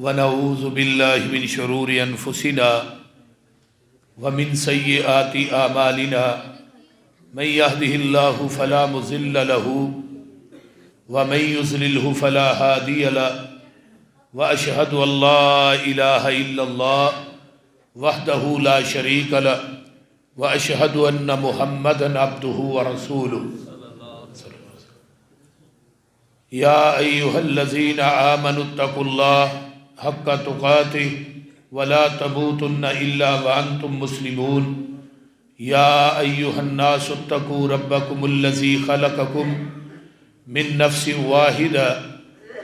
ونعوذ باللہ من شرور انفسنا ومن سیئات اعمالنا من يهده الله فلا مضل له ومن يضلل فلا هادي له واشهد ان لا اله الا الله وحده لا شريك له واشهد ان محمدا عبده ورسوله يا ايها الذين آمنوا اتقوا الله حق تقاته ولا تموتن الا وانتم مسلمون يا ايها الناس اتقوا ربكم الذي خلقكم من نفس واحدة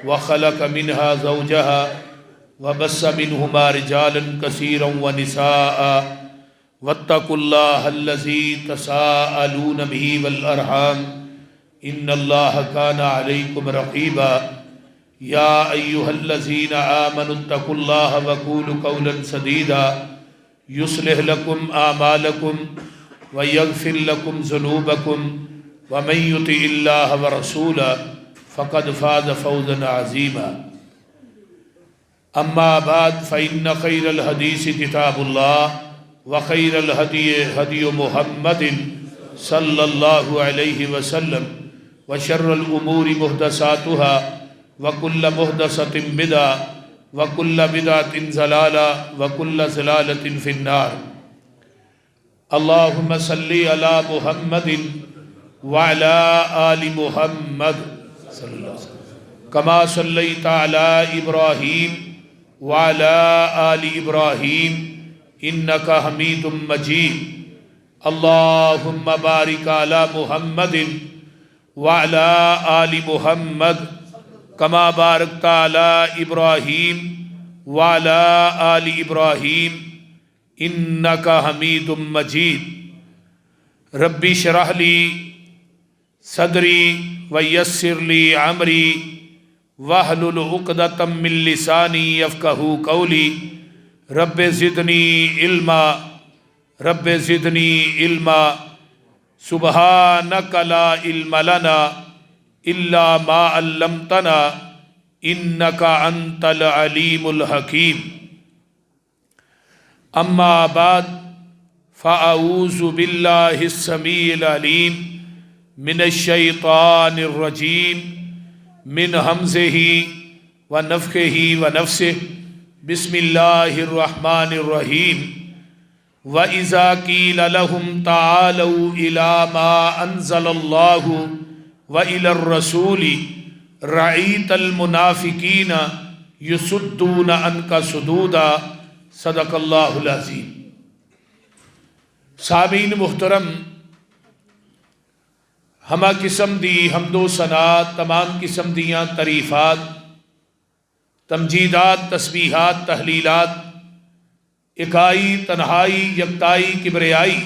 وخلق منها زوجها وبث منهما رجالا كثيرا ونساء واتقوا الله الذي تساءلون به والارحام ان الله كان عليكم رقيبا يا أيها الذين آمنوا اتقوا الله وقولوا قولا سديدا يصلح لكم أعمالكم ويغفر لكم ذنوبكم ومن يطع الله ورسوله فقد فاز فوزا عظيما أما بعد فإن خير الحديث كتاب الله وخير الهدي هدي محمد صلى الله عليه وسلم وشر الأمور محدثاتها وَكُلَّ مُحْدَثَةٍ بِدْعَةٍ وَكُلَّ بِدْعَةٍ ضَلَالَةٍ وَكُلَّ ضَلَالَةٍ فِي النَّارِ اللهم صل على محمد وعلى آل محمد صلی اللہ علیہ وسلم كما صليت على إبراهيم وعلى آل إبراهيم إنك حميد مجيد اللهم بارك على محمد وعلى آل محمد کما بارکت علی ابراہیم وعلی آل ابراہیم انک حمید مجید ربی اشرح لی صدری ویسر لی امری واحلل عقدۃ من لسانی یفقہوا قولی رب زدنی علما رب زدنی علما سبحانک لا علم لنا الا ما علمتنا انك انت العليم الحكيم اما بعد فاعوذ بالله السميع العليم من الشيطان الرجيم من همزه ونفخه ونفثه بسم الله الرحمن الرحيم واذا قيل لهم تعالوا الى ما انزل الله وَإِلَى الرَّسُولِ رَعِيتَ الْمُنَافِقِينَ يُصُدُّونَ عَنْكَ صُدُودًا صدق اللہ العظیم سامعین محترم ہمہ قسم دی حمد و ثنا تمام قسم دیاں تعریفات تمجیدات تسبیحات تحلیلات اکائی تنہائی یکتائی کبریائی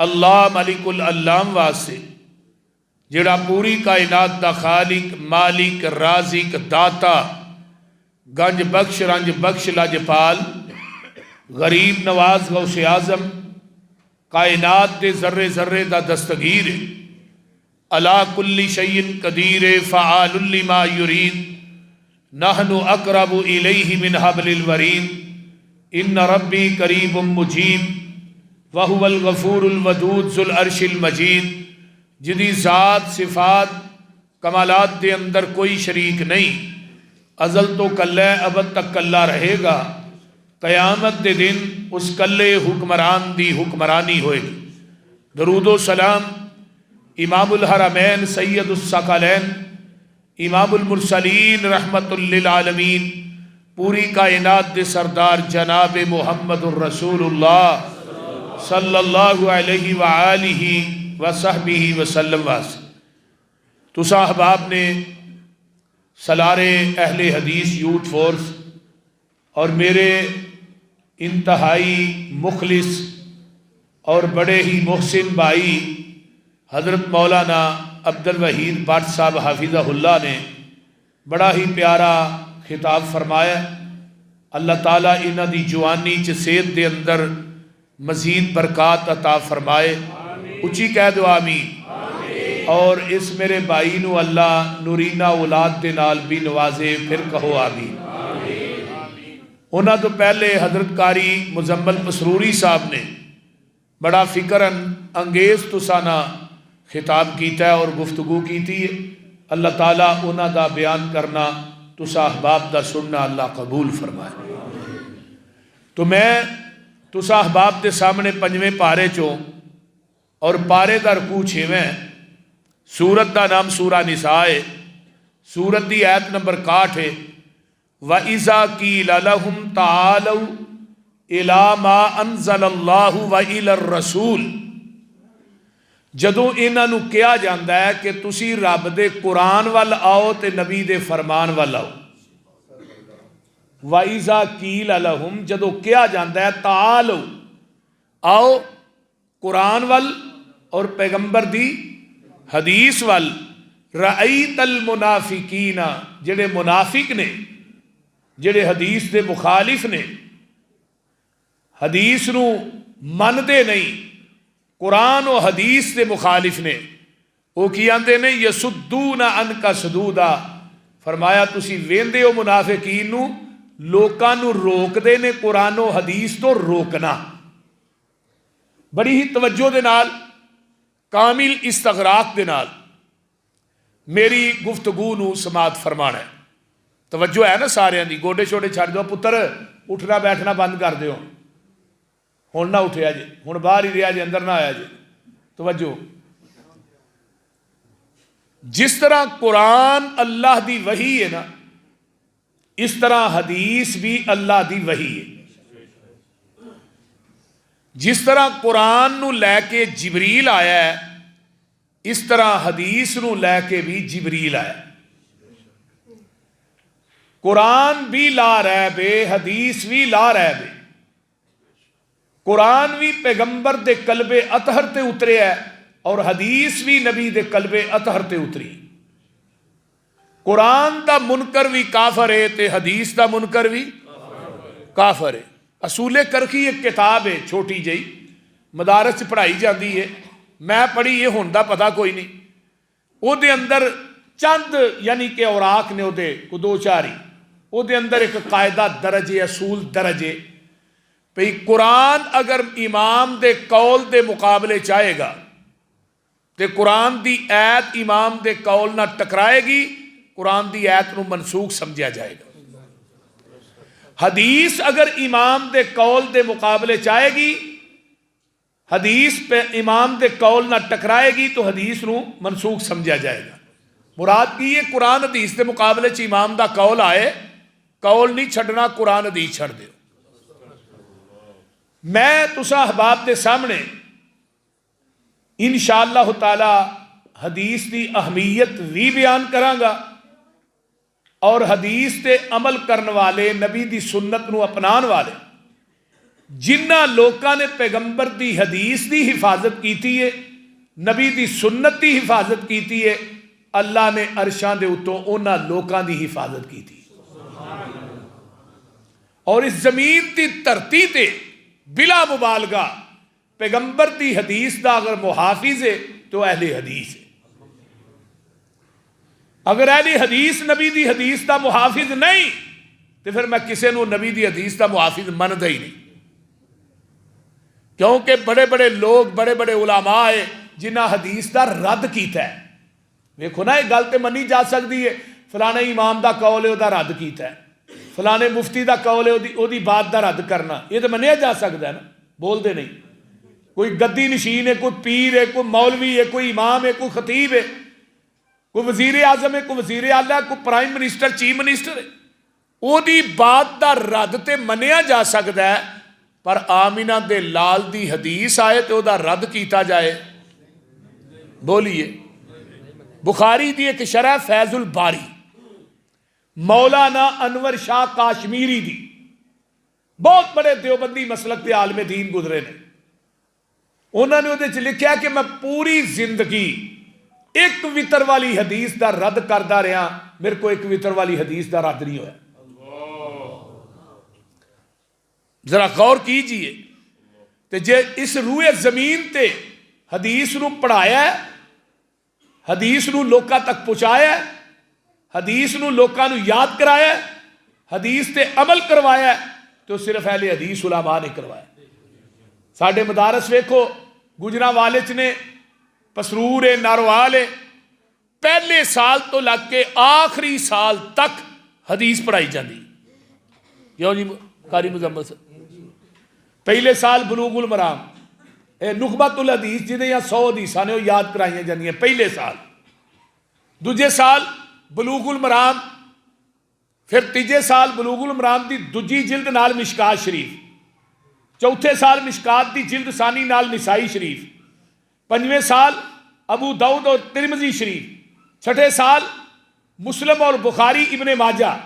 اللہ ملک العلام واسطے جڑا پوری کائنات دا خالق مالک رازق داتا گنج بخش رنج بخش لاجپال غریب نواز غوث اعظم کائنات دے ذرے ذرے دا دستگیر علی کل شیء قدیر فعال لما یرید نحن اقرب الیہ من حبل الورید ان ربی قریب مجیب وہو الغفور الودود ذو العرش المجید جدی ذات صفات کمالات دے اندر کوئی شریک نہیں ازل تو کلے ابد تک کلہ رہے گا قیامت دے دن اس کلے حکمران دی حکمرانی ہوئے گی درود و سلام امام الحرمین سید الثقلین امام المرسلین رحمت للعالمین پوری کائنات دے سردار جناب محمد الرسول اللہ صلی اللہ علیہ وآلہ وصحبہ وسلم واسطے تو احباب نے سلارے اہل حدیث یوتھ فورس اور میرے انتہائی مخلص اور بڑے ہی محسن بھائی حضرت مولانا عبد الوحید بٹ صاحب حافظہ اللہ نے بڑا ہی پیارا خطاب فرمایا اللہ تعالیٰ انہ دی جوانی چ صحت دے اندر مزید برکات عطا فرمائے اچھی کہہ دو آمین اور اس میرے بھائی نو اللہ نورینہ اولاد دے نال بھی نوازے پھر کہو آمین انہوں تو پہلے حضرت قاری مزمل مسروری صاحب نے بڑا فکر انگیز تسانہ خطاب کیتا ہے اور گفتگو کیتی ہے. اللہ تعالیٰ انہوں دا بیان کرنا تسا احباب دا سننا اللہ قبول فرمائے. تو میں تسا احباب دے سامنے 5ویں پارے چوں اور پارے دا رکوع 6ویں سورت دا نام سورہ نساء ہے. سورت دی آیت نمبر 61 ہے. وَإِذَا قِيلَ لَهُمْ تَعَالَوْا إِلَى مَا أَنزَلَ اللَّهُ وَإِلَى الرَّسُولِ جدوں انہاں نوں کہا جاندا ہے کہ تسی رب دے قرآن وال آؤ تے نبی دے فرمان وال آؤ. وَإِذَا قِيلَ لَهُمْ جدوں کہا جاندا ہے تعالوا آؤ قرآن وال اور پیغمبر دی حدیث وال رأیت المنافقین جڑے منافق نے جڑے حدیث دے مخالف نے حدیث نو من دے نہیں قرآن و حدیث دے مخالف نے وہ کی آندے نے یسدون عنک صدودا فرمایا تسی ویندے ہو منافقین نو لوکاں نو روک دے نے قرآن و حدیث تو روکنا. بڑی ہی توجہ دے نال کامل استغراق دے نال میری گفتگو نو سماعت فرمانا ہے. توجہ ہے نا سارے دی. گوڈے چھوڑے چھڑ دو پتر اٹھنا بیٹھنا بند کر دیو. ہن نہ اٹھیا جی ہن باہر ہی رہا جی اندر نہ آیا جی. توجہ جس طرح قرآن اللہ دی وحی ہے نا اس طرح حدیث بھی اللہ دی وحی ہے. جس طرح قرآن نو لے کے جبریل آیا ہے اس طرح حدیث نو لے کے بھی جبریل آیا. قرآن بھی لا ریب ہے حدیث بھی لا ریب ہے. قرآن بھی پیغمبر دے قلب اطہر تے اترے ہے اور حدیث بھی نبی دے قلب اطہر تے اتری. قرآن دا منکر بھی کافر ہے تے حدیث دا منکر بھی کافر ہے. اصول کرخی ایک کتاب ہے چھوٹی جئی مدارس پڑھائی جاندی ہے. میں پڑھی یہ ہوندا پتہ کوئی نہیں. او دے اندر چند یعنی کہ اوراق نے او دے کو دو چار ہی او دے اندر ایک قاعدہ درجے اصول درجے پہ قرآن اگر امام دے قول دے مقابلے چاہے گا تے قرآن دی ایت امام دے قول نہ ٹکرائے گی قرآن دی ایت نو منسوخ سمجھا جائے گا. حدیث اگر امام دے قول دے مقابلے چاہے گی حدیث پہ امام دے قول نہ ٹکرائے گی تو حدیث نو منسوخ سمجھا جائے گا. مراد کی یہ قرآن حدیث دے مقابلے چ امام دا قول آئے قول نہیں چھڑنا قرآن حدیث چھڑ دے. میں تسا احباب دے سامنے انشاءاللہ تعالی حدیث دی اہمیت بھی بیان کراں گا اور حدیث تے عمل کرن والے نبی دی سنت نو اپنان والے جنہ لوکاں نے پیغمبر دی حدیث دی حفاظت کیتی ہے نبی دی سنت دی حفاظت کیتی ہے اللہ نے عرشاں دے اتوں انہاں لوکاں دی حفاظت کیتی اور اس زمین دی دھرتی تے بلا مبالغہ پیغمبر دی حدیث دا اگر محافظ ہے تو اہل حدیث ہے. اگر اہل حدیث نبی دی حدیث دا محافظ نہیں تو پھر میں کسے نو نبی دی حدیث دا محافظ مندا ہی نہیں. کیونکہ بڑے بڑے لوگ بڑے بڑے علماء ہے جنہاں حدیث دا رد کیتا ہے. دیکھو نا یہ گل تے منی جا سکتی ہے فلانے امام دا قول ہے او دا رد کیتا ہے فلانے مفتی دا قول ہے او دی بات دا رد کرنا یہ تو منیا جا سکتا ہے نا. بول دے نہیں. کوئی گدی نشین ہے کوئی پیر ہے کوئی مولوی ہے کوئی امام ہے کوئی خطیب ہے کوئی وزیر اعظم ہے کوئی وزیر اعلیٰ کوئی پرائم منسٹر چیف منسٹر ہے او دی بات دا رد تے منیا جا سکتا ہے پر آمینہ دے لال دی حدیث آئے تو دا رد کیتا جائے. بولیے. بخاری دی ایک شرح فیض الباری مولانا انور شاہ کاشمیری دی بہت بڑے دیوبندی مسلک دے عالم دین گزرے نے. انہوں نے وہ لکھا کہ میں پوری زندگی ایک وطر والی حدیث دا رد کردہ رہا میرے کو ایک وطر والی حدیث دا رد نہیں ہویا. ذرا غور کیجئے تے جے اس روئے زمین تے حدیث نو پڑھایا ہے حدیث نو لوکاں تک پہنچایا ہے حدیث نو لوکاں نو یاد کرایا ہے حدیث تے عمل کروایا ہے تو صرف اہل حدیث علماء نے کروایا. ساڈے مدارس ویکھو گجرانوالے چ نے، پسرور ہے، ناروال ہے، پہلے سال تو لگ کے آخری سال تک حدیث پڑھائی جاتی. کیوں جی قاری مزمل سے پہلے سال بلوغ المرام، نخبۃ الحدیث جنہیں یا 100 حدیثاں نے وہ یاد کرائیاں جاندی ہیں پہلے سال. دوجے سال بلوغ المرام، پھر تیجے سال بلوغ المرام دی دوجی جلد نال مشکات شریف، چوتھے سال مشکات دی جلد ثانی نال نسائی شریف، پنجویں سال ابو داؤد اور ترمذی شریف، چھٹے سال مسلم اور بخاری ابن ماجہ.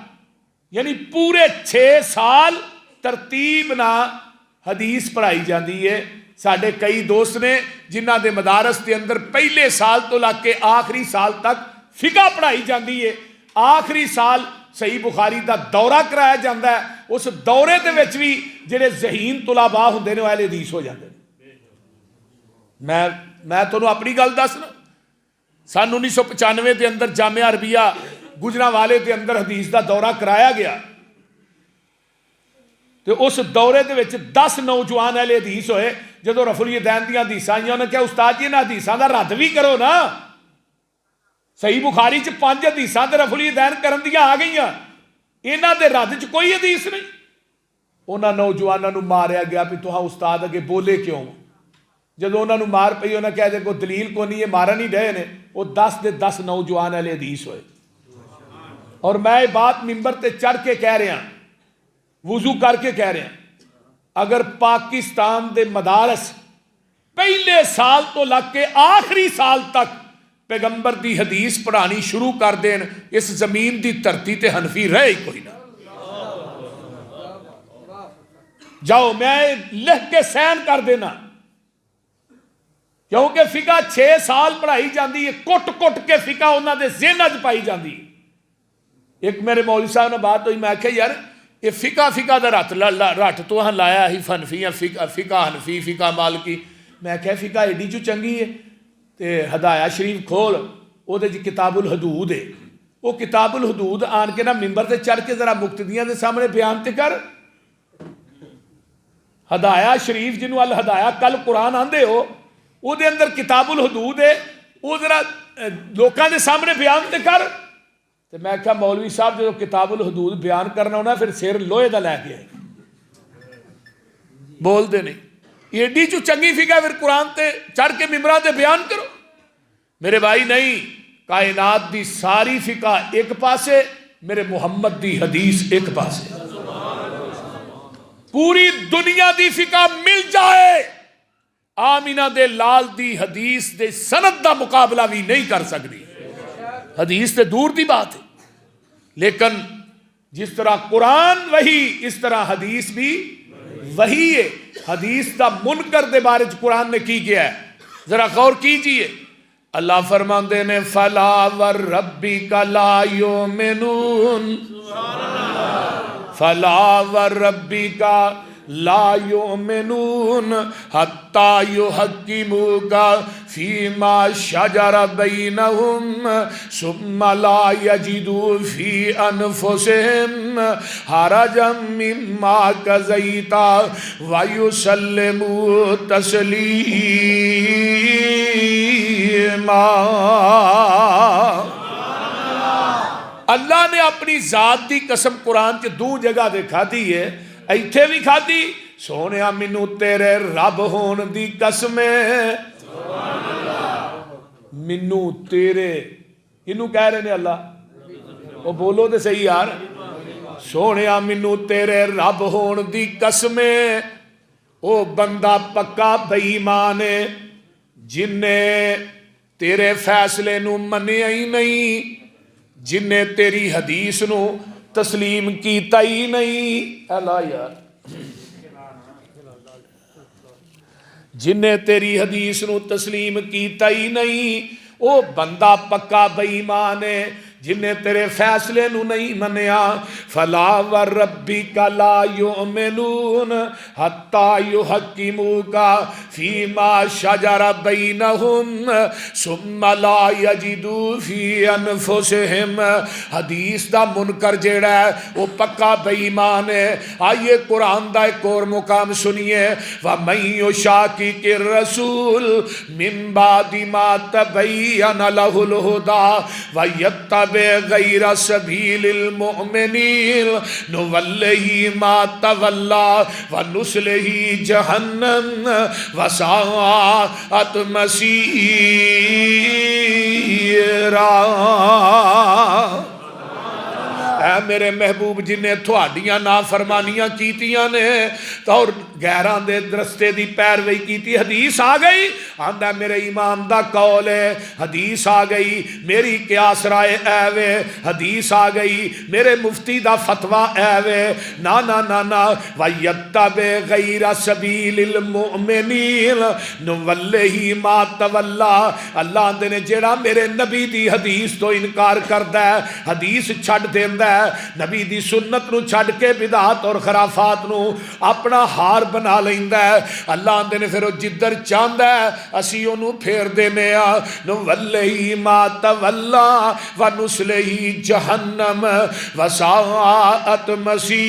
یعنی پورے 6 سال ترتیب نہ حدیث پڑھائی جاندی ہے. ساڈے کئی دوست نے جنہ دے مدارس دے اندر پہلے سال تو لگ کے آخری سال تک فقہ پڑھائی جاندی ہے. آخری سال صحیح بخاری دا دورہ کرایا جاندہ ہے. اس دورے دے وچ بھی جڑے ذہین طلباء ہوندے نے اہل حدیث ہو جاندے. میں تانوں اپنی گل دسنا، سن 1995 دے اندر جامعہ عربیہ گجرانوالے دے اندر حدیث دا دورہ کرایا گیا. تو اس دورے دے وچ 10 نوجوان اہل حدیث ہوئے. جدو رفع الیدین دیاں حدیثاں آئیاں انہوں نے کہا استاد جی انہاں حدیثاں دا رد بھی کرو نا. صحیح بخاری چ 5 حدیثاں تے رفع الیدین کرن دیاں آ گئیاں، انہاں دے رد چ کوئی حدیث نہیں. انہاں نوجواناں نو ماریا گیا بھی تہاں استاد اگے بولے کیوں. جدو انہاں نو مار پئی انہاں کہا جے کوئی دلیل کو نہیں، یہ مارن ہی ڈے نے. وہ 10 دے 10 نوجوان اہل حدیث ہوئے. اور میں یہ بات ممبر تے چڑھ کے کہہ رہا، وضو کر کے کہہ رہا، اگر پاکستان دے مدارس پہلے سال تو لگ کے آخری سال تک پیغمبر دی حدیث پڑھانی شروع کر دین، اس زمین دی دھرتی تے حنفی رہے ہی کوئی نہ. جاؤ میں لکھ کے سین کر دینا، کیونکہ فقہ 6 سال پڑھائی جاندی ہے، کٹ کٹ کے فقہ انہاں دے ذہناں وچ پائی جاندی. ایک میرے مولوی صاحب نے بات ہوئی، میں کہا یار یہ فقہ دا رٹ تو ہاں لایا ہی فنفیاں، فقہ حنفی، فقہ مالکی. میں کہا فقہ ایڈی چو چنگی ہے تے ہدایہ شریف کھول، او دے جی کتاب الحدود ہے. وہ کتاب الحدود آن کے نا ممبر تے چڑھ کے ذرا مقتدیاں دے سامنے بیان تے کر. ہدایہ شریف جنہوں الہدایہ کل قرآن آندے ہو، او دے اندر کتاب الحدود ہے، وہ ذرا لوکاں دے سامنے بیان تے کر. تو میں کہا مولوی صاحب جو کتاب الحدود بیان کرنا ہونا پھر سر لوہے دا لے کے آئے بول دے نہیں. ایڈی چو چنگی فقہ پھر قرآن تے چڑھ کے ممبراں تے بیان کرو. میرے بھائی نہیں، کائنات دی ساری فقہ ایک پاسے، میرے محمد دی حدیث ایک پاسے. پوری دنیا دی فقہ مل جائے، آمینہ دے لال دی حدیث دے سند دا مقابلہ بھی نہیں کر سکتی. حدیث تے دور دی بات ہے، لیکن جس طرح قرآن وہی اس طرح حدیث بھی وہی ہے. حدیث دا منکر دے بارے قرآن نے کی گیا ہے، ذرا غور کیجئے. اللہ فرماندے نے فلا وربک لا یؤمنون، فلا وربک لا یؤمنون حتی یحکموک فیما شجر بینہم ثم لا یجدوا فی انفسہم حرجا مما قضیت ویسلموا تسلیما. اللہ نے اپنی ذات دی قسم قرآن چ 2 جگہ دے کھادی ہے. ایتھے بھی کھادی، سونیا مینو تیرے رب ہون دی قسم ہے. مینو تیرے، انہوں کہہ رہے نے اللہ، وہ بولو دے صحیح یار. سونیا مینو تیرے رب ہون دی قسم ہے. او بندہ پکا بے ایمان ہے جن نے تیرے فیصلے نو منیا ہی نہیں، جن نے تیری حدیث نو تسلیم کیتا ہی نہیں. اللہ یار، جن نے تیری حدیث نو تسلیم کیتا ہی نہیں، او بندہ پکا بے ایمان ہے جنہیں تیرے فیصلے نو نہیں منیا فلا وربک لا یؤمنون حتی یحکموک فیما شجر بینہم ثم لا یجدوا فی انفسہم. حدیث دا منکر جیڑا ہے وہ پکا بے ایمان ہے. آئیے قرآن دا ایک اور مقام سنیے وَمَن یُشَاقِقِ الرَّسُولَ مِن بَعْدِ مَا تَبَيَّنَ لَهُ الْهُدَىٰ وَيَتَّبِعْ غَيْرَ سَبِيلِ الْمُؤْمِنِينَ نُوَلِّهِ مَا تَوَلَّىٰ وَنُصْلِهِ جَهَنَّمَ وَسَاءَتْ مَصِيرًا. اے میرے محبوب جنہیں تھوڑیاں نافرمانیاں کیتیاں نے اور غیران دے درستے دی پیروی کیتی. حدیث آ گئی آندہ میرے امام دا قول ہے. حدیث آ گئی میری قیاس رائے اے وے. حدیث آ گئی میرے مفتی دا فتوہ اے وے. نا نا نا نا وَيَتَّبِعْ غَيْرَ سَبِيلِ الْمُؤْمِنِينَ نُوَلِّهِ مَا تَوَلَّىٰ. اللہ دے نے جیڑا میرے نبی دی حدیث تو انکار کردا ہے حدیث چھڑ دیندا ہے نبی دی سنت نو چھڑ کے بدعات اور خرافات نو اپنا ہار بنا لیندا ہے. اللہ دے نے پھر وہ جدھر چاہندا ہے اسی اونوں پھیر دینے آ. نُوَلِّهِ مَا تَوَلَّىٰ وَنُصْلِهِ جَهَنَّمَ وَسَاءَتْ مَصِيرًا.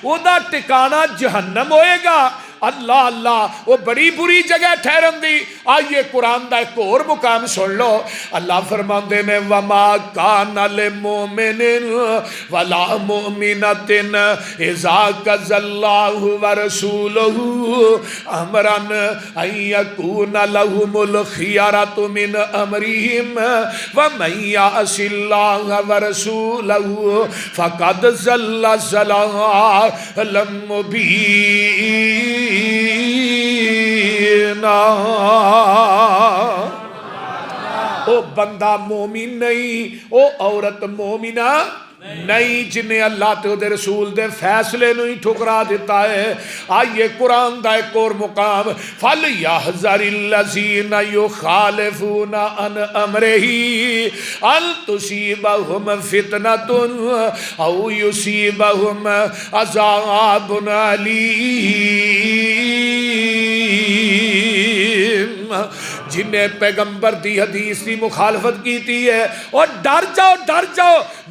او دا ٹھکانہ جہنم ہوئے گا. اللہ اللہ وہ بڑی بری جگہ ٹھہرن دی. آئیے قرآن دا ایک اور مقام سن لو. اللہ فرماندے نے وَمَا كَانَ لِمُؤْمِنٍ وَلَا مُؤْمِنَةٍ إِذَا قَضَى اللَّهُ وَرَسُولُهُ أَمْرًا أَن يَكُونَ لَهُمُ الْخِيَرَةُ مِنْ أَمْرِهِمْ وَمَن يَعْصِ اللَّهَ وَرَسُولَهُ فَقَدْ ضَلَّ ضَلَالًا مُبِينًا. او بندہ مومن نہیں او عورت مومنہ نہیں جنہیں اللہ تے دے رسول دے فیصلے نو ہی ٹھکرا دیتا ہے. آئیے قرآن دا ایک اور مقام فَلْيَحْذَرِ الَّذِينَ يُخَالِفُونَ عَنْ أَمْرِهِ أَن تُصِيبَهُمْ فِتْنَةٌ أَوْ يُصِيبَهُمْ عَذَابٌ أَلِيمٌ. جنہیں پیغمبر دی حدیث دی مخالفت کیتی ہے اور ڈر جاؤ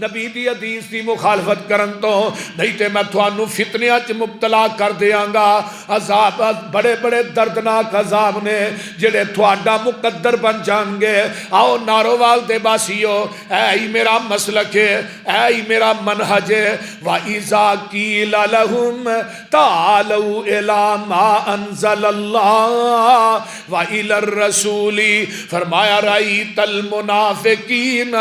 نبی دی حدیث دی مخالفت کرن تو نہیں تے میں تھانوں فتنیاں چ مبتلا کر دیاں گا. عذاب بڑے بڑے دردناک عذاب نے جڑے تھوڑا مقدر بن جان گے. آؤ نارووال دے باسیو اے ہی میرا مسلک ہے اے ہی میرا منہج ہے. وَإِذَا قِيلَ لَهُمْ تَعَالَوْا إِلَىٰ مَا أَنزَلَ اللَّهُ وَإِلَى الرَّسُولِ فرمایا رَأَيْتَ الْمُنَافِقِينَ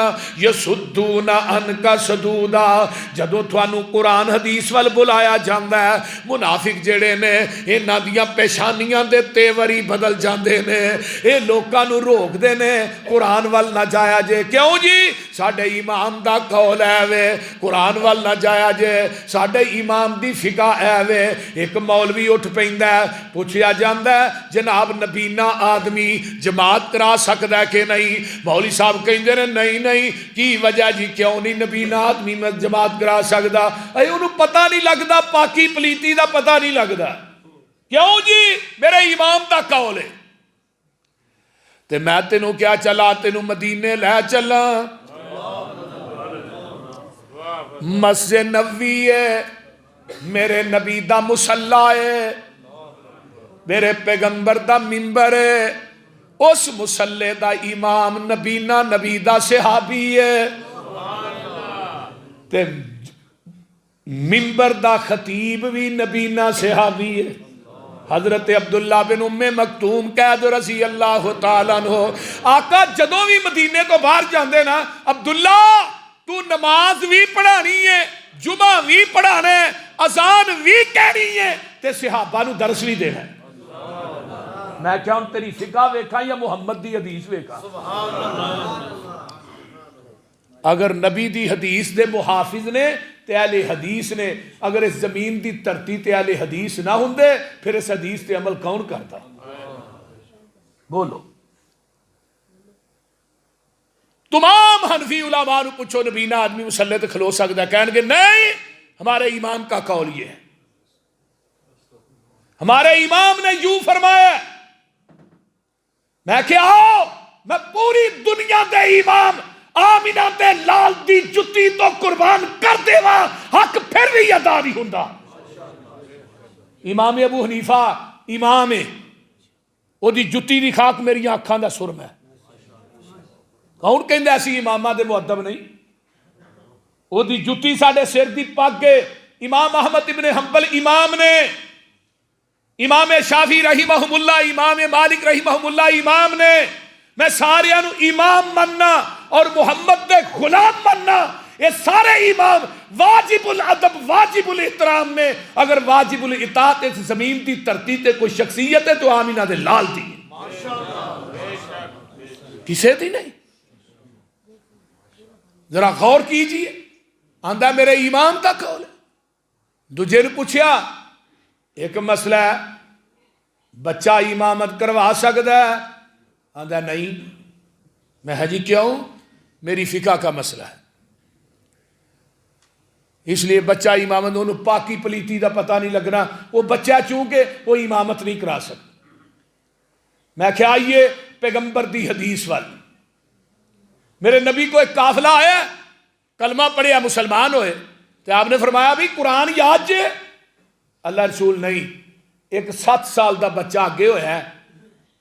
يَصُدُّونَ عَنْكَ صُدُودًا. جدوں تھانوں قرآن حدیث وال بلایا جاندا ہے منافق جڑے نے انہاں دیاں پیشانیاں دے تیوری بدل جاندے نے. اے لوکاں نوں روک دے نے قرآن وال نہ جایا جے. کیوں جی ساڈے امام دا قول ہے وے قرآن وال نہ جایا جے. ساڈے امام دی فقہ ہے وے. ایک مولوی اٹھ پیندا ہے پوچھیا جاندا ہے جناب نبینا آدمی جماعت کرا سکتا ہے کہ نہیں. مولوی صاحب کہندے نے نہیں کی وجہ جی کیوں نہیں نبینا آدمی میں جماعت کرا سکتا. اے انہوں پتہ نہیں لگتا پاکی پلیتی دا پتہ نہیں لگتا. کیوں جی میرے امام دا قول ہے. تے میں تینوں کیا چلا تینوں مدینے لے چلا. مسجد نبوی ہے میرے نبی دا مصلی ہے میرے پیغمبر دا منبر ہے. اس مصلی دا امام نبینا نبی دا صحابی ہے تے منبر دا خطیب بھی نبینا صحابی ہے. حضرت عبداللہ بن ام مکتوم قید رضی اللہ تعالیٰ عنہ آقا جدوں بھی مدینے تو باہر جاندے نا عبداللہ تو نماز بھی پڑھانی ہے جمعہ بھی پڑھانا ہے اذان بھی کہنی ہے تے صحابہ نو درس بھی دینا ہے. میں کیا ہوں تیری فقہ ویکھا یا محمد دی حدیث ویکھا. اگر نبی دی حدیث دے محافظ نے تے اہل حدیث نے اگر اس زمین دی دھرتی تے اہل حدیث نہ ہوندے پھر اس حدیث تے عمل کون کرتا. بولو تمام حنفی علماء نو پوچھو نبینا آدمی مسلے تے کھلو سکتا ہے؟ کہیں گے نہیں، ہمارے امام کا قول یہ ہے، ہمارے امام نے یوں فرمایا ہے۔ میں کہ آؤ میں پوری دنیا دے امام آمینہ دے لال دی جتی تو قربان کر دے وا، حق پھر بھی ادا نہیں ہوندا۔ امام ابو حنیفہ امام ہے، وہ دی جتی دی خاک میری آنکھاں دا سرم ہے۔ کون کہندے اسی امامہ دے مؤدب نہیں؟ وہ دی جتی ساڑے سر دی پاک گے۔ امام احمد ابن حنبل امام نے، امام شافعی رحمہ اللہ، امام مالک رحمہ اللہ امام نے، میں سارے انو امام مننا اور محمد دے غلام مننا، یہ سارے امام واجب الادب واجب الاحترام میں، اگر واجب الاطاعت اس زمین دی دھرتی تے کوئی شخصیت ہے تو آمینہ دے لال دی، کسے دی نہیں۔ ذرا غور کیجئے، آندہ میرے امام کا قول ہے۔ دوجے نے پوچھیا ایک مسئلہ ہے، بچہ امامت کروا سکتا ہے؟ آندہ نہیں۔ میں حجی کیوں؟ میری فقہ کا مسئلہ ہے، اس لیے بچہ امامت، انہوں پاکی پلیتی دا پتہ نہیں لگنا، وہ بچہ چونکہ وہ امامت نہیں کرا سکتا۔ میں کہ آئیے پیغمبر دی حدیث والی، میرے نبی کو ایک قافلہ آیا، کلمہ پڑھیا مسلمان ہوئے، تو آپ نے فرمایا بھی قرآن یاد جے؟ اللہ رسول نہیں، ایک 7 سال دا بچہ آگے ہویا ہے،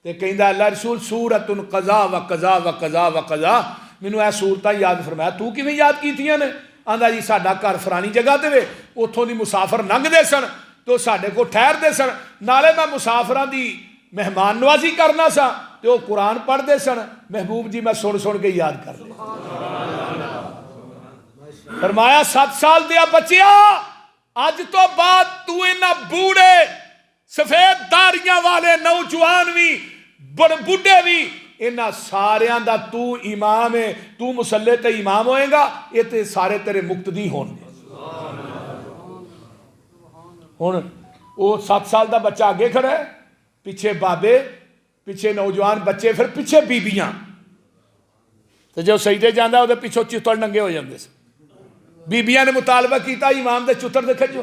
تے کہندہ اللہ رسول سورۃ قضا و قضا و قضا و قضا، مینوں اے سورتاں یاد فرمایا، تو کیویں یاد کیتیاں نے؟ آندا جی ساڈا گھر فرانی جگہ تے وے، اتھوں دی مسافر لنگھ دے سن تو ساڈے کو ٹھہر دے سن، نالے میں مسافراں دی مہمان نوازی کرنا سا تے وہ قرآن پڑھ دے سن، محبوب جی میں سن کے یاد کر لے۔ فرمایا 7 سال دیا بچیا، اج تو بعد تو انہاں بوڑھے سفید داڑیاں والے نوجوان بھی بڑھے بھی انہاں ساریاں دا تو امام ہے، تو مسلح تے امام ہوئے گا، یہ تے سارے تیرے مقتدی ہون گے۔ ہن وہ 7 سال دا بچہ آگے کھڑا ہے، پیچھے بابے، پیچھے نوجوان بچے، پھر پیچھے بیبیاں، تو جو سجدے جاندہ ہے وہ پیچھے چتر ننگے ہو جاندے سے۔ بیبیاں نے مطالبہ کیتا امام دے چتر دے کھجو،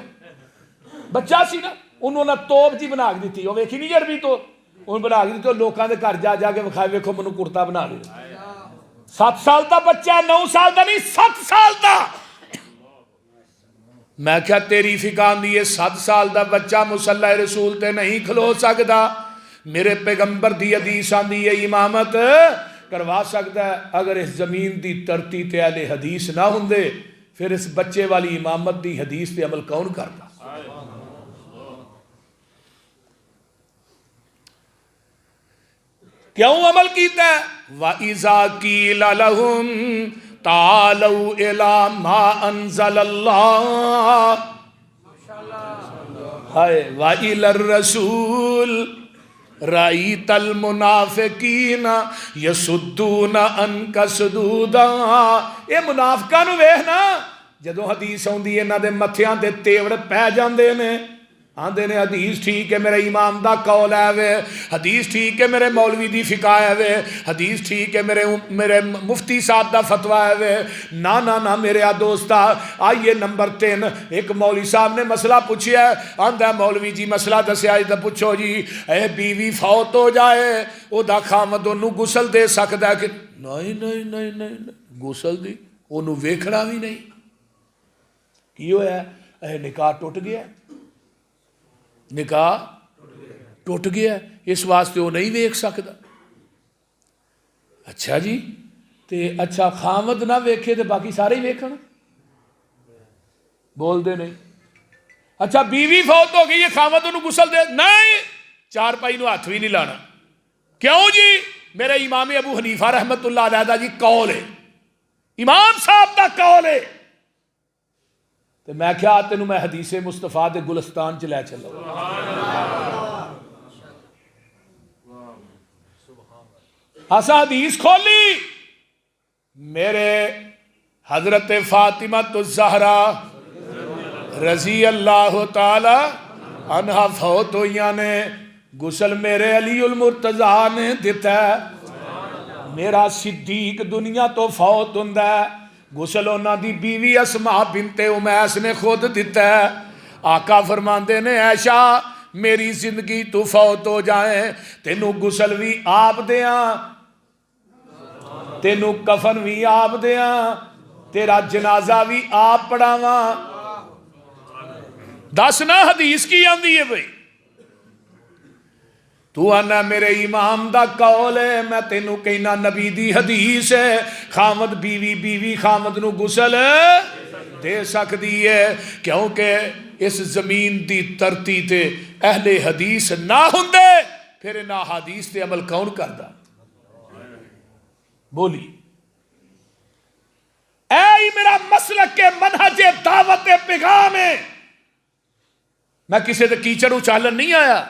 بچہ سی نا، انہوں نے توپ جی بنا کے دیتی، وہ ویکھی نہیں جربی تو انہوں بنا کے دیتی، تو لوکاں دے گھر جا جا کے وکھائے ویکھو منو کرتا بنا لے۔ 7 سال دا بچہ ہے، 9 سال دا نہیں، 7 سال دا۔ میں کیا تیری فکان دی، 7 سال دا بچہ مصلی رسول تے نہیں کھلو سکتا، میرے پیغمبر دی حدیث آندی ہے امامت کروا سکتا ہے۔ اگر اس زمین دی ترتی تے اہل حدیث نہ ہوندے پھر اس بچے والی امامت دی حدیث تے عمل کون کرتا؟ کیوں عمل کیتا ہے؟ وَإِذَا قِيلَ لَهُمْ تَعَالَوْا إِلَى مَا أَنزَلَ اللَّهُ وَإِلَى الرَّسُولِ رَأَيْتَ الْمُنَافِقِينَ يَصُدُّونَ عَنْكَ صُدُودًا۔ اے منافقاں نو ویکھنا، جدوں حدیث ہوندی ہے انہاں دے متھیاں دے تیوڑ پہ جاندے نے، آندے نے حدیث ٹھیک ہے میرے امام دا قول ہے وے، حدیث ٹھیک ہے میرے مولوی دی فقہ ہے وے، حدیث ٹھیک ہے میرے مفتی صاحب دا فتویٰ ہے وے۔ نہ میرے دوستا، آئیے نمبر 3، ایک مولوی صاحب نے مسئلہ پوچھیا ہے، آندہ مولوی جی مسئلہ دسیا ہے، پوچھو جی اے بیوی فوت ہو جائے او دا خامد انہوں غسل دے سکتا ہے کہ نہیں غسل دی انہوں ویکھنا بھی نہیں، کی ہویا ہے؟ اے نکاح ٹوٹ گیا، نکاح ٹوٹ گیا، اس واسطے وہ نہیں ویکھ سکتا۔ اچھا جی، تے اچھا خامد نہ ویکھے تے باقی سارے ہی ویکھن، بول دے نہیں۔ اچھا بیوی فوت ہو گئی ہے، خامد انہوں غسل دے نہیں، 4 پائی نو ہاتھ بھی نہیں لانا۔ کیوں جی؟ میرے امام ابو حنیفہ رحمت اللہ علیہ دا جی قول ہے، امام صاحب دا قول ہے، تو میں کیا تینوں میں حدیث مصطفیٰ دے گلستان چلے چلو۔ ہسا حدیث کھولی، میرے حضرت فاطمہ الزہرا رضی اللہ تعالی عنہا فوت ہوئیاں نے، غسل میرے علی المرتضیٰ نے دیتا ہے۔ میرا صدیق دنیا تو فوت ہوندا ہے، غسل انہاں دی بیوی اسماء بنت امیس نے خود دیتا ہے۔ آقا فرماندے نے عائشہ میری زندگی تو فوت ہو جائیں تینوں غسل بھی آپ دیاں، تینوں کفن بھی آپ دیاں، تیرا جنازہ بھی آپ پڑھاواں۔ دس نا حدیث کی آندی ہے بھئی، تو آنا میرے امام دا قول ہے، میں تینوں کہنا نبی دی حدیث ہے، خامد بیوی خامد نو غسل دے سکتی ہے، کیونکہ اس زمین دی ترتی تے اہل حدیث نہ ہوندے پھر انہاں حدیث تے عمل کون کردا؟ بولی اے میرا مسلک کے منہج دعوت پیغام ہے، میں کسی تے کیچڑ اچالن نہیں آیا،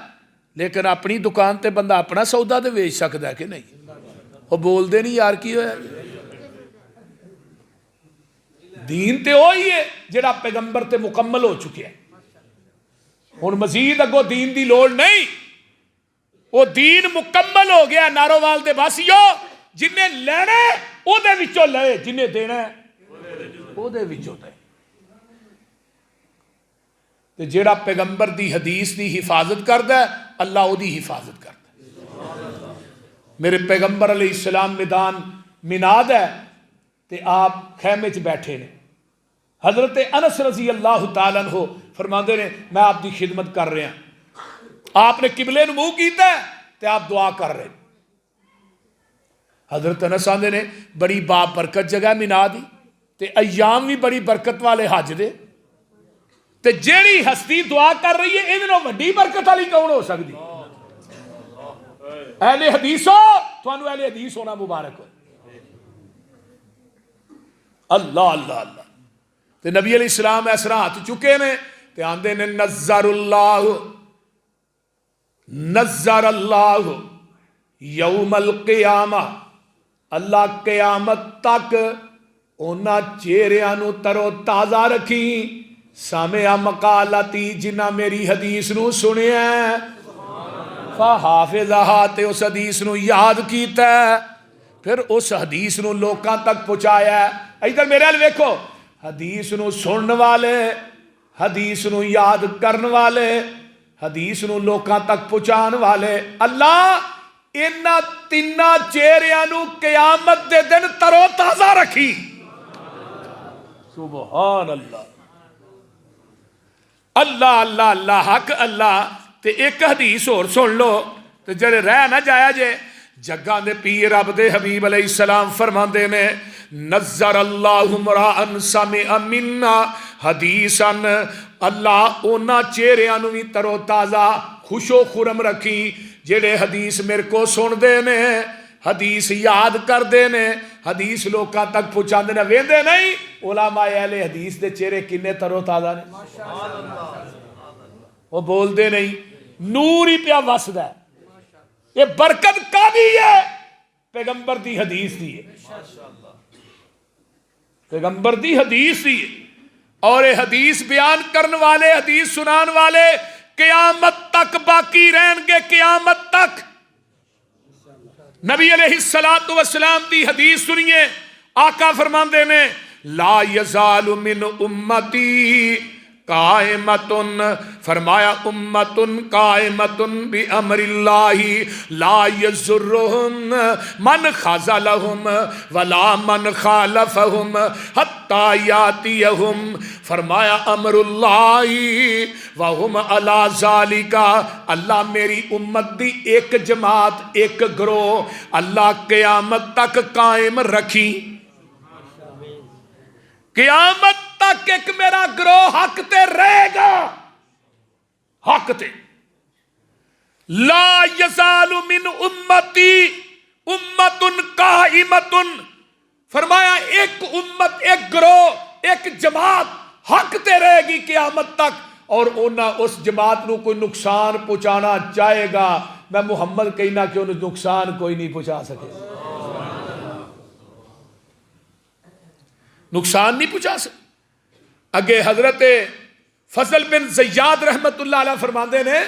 لیکن اپنی دکان تے بندہ اپنا سودا تے ویچ سکتا ہے کہ نہیں؟ وہ بول دے نہیں یار کی ہویا، دین تے وہی ہے جڑا پیغمبر تے مکمل ہو چکے ہیں، ہن مزید اگو دین دی لوڑ نہیں، وہ دین مکمل ہو گیا۔ نارووال دے باسیو جنہیں لینے او دے وچوں لے، جنہیں دینا ہے او دے وچوں دے۔ تے جیڑا پیغمبر دی حدیث دی حفاظت کردا ہے اللہ او دی حفاظت کردا ہے۔ میرے پیغمبر علیہ السلام میدان مناد ہے تے آپ خیمے چ بیٹھے نے، حضرت انس رضی اللہ تعالیٰ عنہ فرماندے نے میں آپ دی خدمت کر رہا ہوں، آپ نے قبلے نو منہ کیتا ہے تے آپ دعا کر رہے۔ حضرت انس آندے نے بڑی بابرکت جگہ مینا دی تے ایام بھی بڑی برکت والے حج دے، تے جیڑی ہستی دعا کر رہی ہے ادھنوں وڈی برکت والی کون ہو سکتی؟ اہل حدیثو تھانو اہل حدیث ہونا مبارک ہو۔ اللہ اللہ اللہ۔ تے نبی علیہ السلام ایسرا ہاتھ چکے نے تے آندے نے نظر اللہ یوم القیامہ، اللہ قیامت تک اونا چہریاں نو ترو تازہ رکھی، سامعہ مقالتی جنہ میری حدیث نو سنیا ہے، فحافظہا تے اس حدیث نو یاد کیتا ہے، پھر اس حدیث نو لوکاں تک پہنچایا ہے۔ ادھر میرے حال ویکھو، حدیث نو سنن والے، حدیث نو یاد کرن والے، حدیث نو لوکاں تک پہنچان والے، اللہ انہاں تیناں چہریاں نو قیامت دے دن ترو تازہ رکھی۔ سبحان اللہ اللہ اللہ اللہ حق اللہ۔ تے ایک حدیث اور سن لو تے جڑے رہ نہ جایا جے، جگہ دے پیر رب دے حبیب علیہ السلام فرماندے نے نظر اللہ امرأن سمع منا حدیثا، اللہ اونا چہریاں نو بھی ترو تازہ خوش و خرم رکھی جڑے حدیث میرے کو سن دے نے، حدیث یاد کر دے نے، حدیث لوکاں تک پہنچا دے نے، ویندے نہیں علماء اہل حدیث دے چہرے کنے ترو تازہ نے، وہ بول دے نہیں، نور ہی پیا وسدا ہے۔ یہ برکت کا دی ہے پیغمبر دی حدیث دی ہے، پیغمبر دی حدیث دی ہے، اور یہ حدیث بیان کرن والے، حدیث سنان والے قیامت تک باقی رہن گے، قیامت تک۔ نبی علیہ السلام دی حدیث سنیے، آقا فرماندے نے لا یزال من امتی قائمتن، فرمایا امتن قائمتن بی امر اللہ لا یزرہم من خزلہم ولا من خالفہم حتی یاتیہم، فرمایا امر اللہ وہم علی ذالکا، اللہ میری امت دی ایک جماعت، ایک گروہ اللہ قیامت تک قائم رکھی، قیامت تک ایک میرا گروہ حق تے رہے گا، حق تے۔ لا یزال من امتی امت قائمت، فرمایا ایک امت، ایک گروہ، ایک جماعت حق تے رہے گی قیامت تک، اور انہاں اس جماعت نو کوئی نقصان پہنچانا چاہے گا، میں محمد کہنا کہ انہوں نقصان کوئی نہیں پہنچا سکے، نقصان نہیں پہنچا سکے۔ اگے حضرت فضل بن زیاد رحمت اللہ علیہ فرماندے نے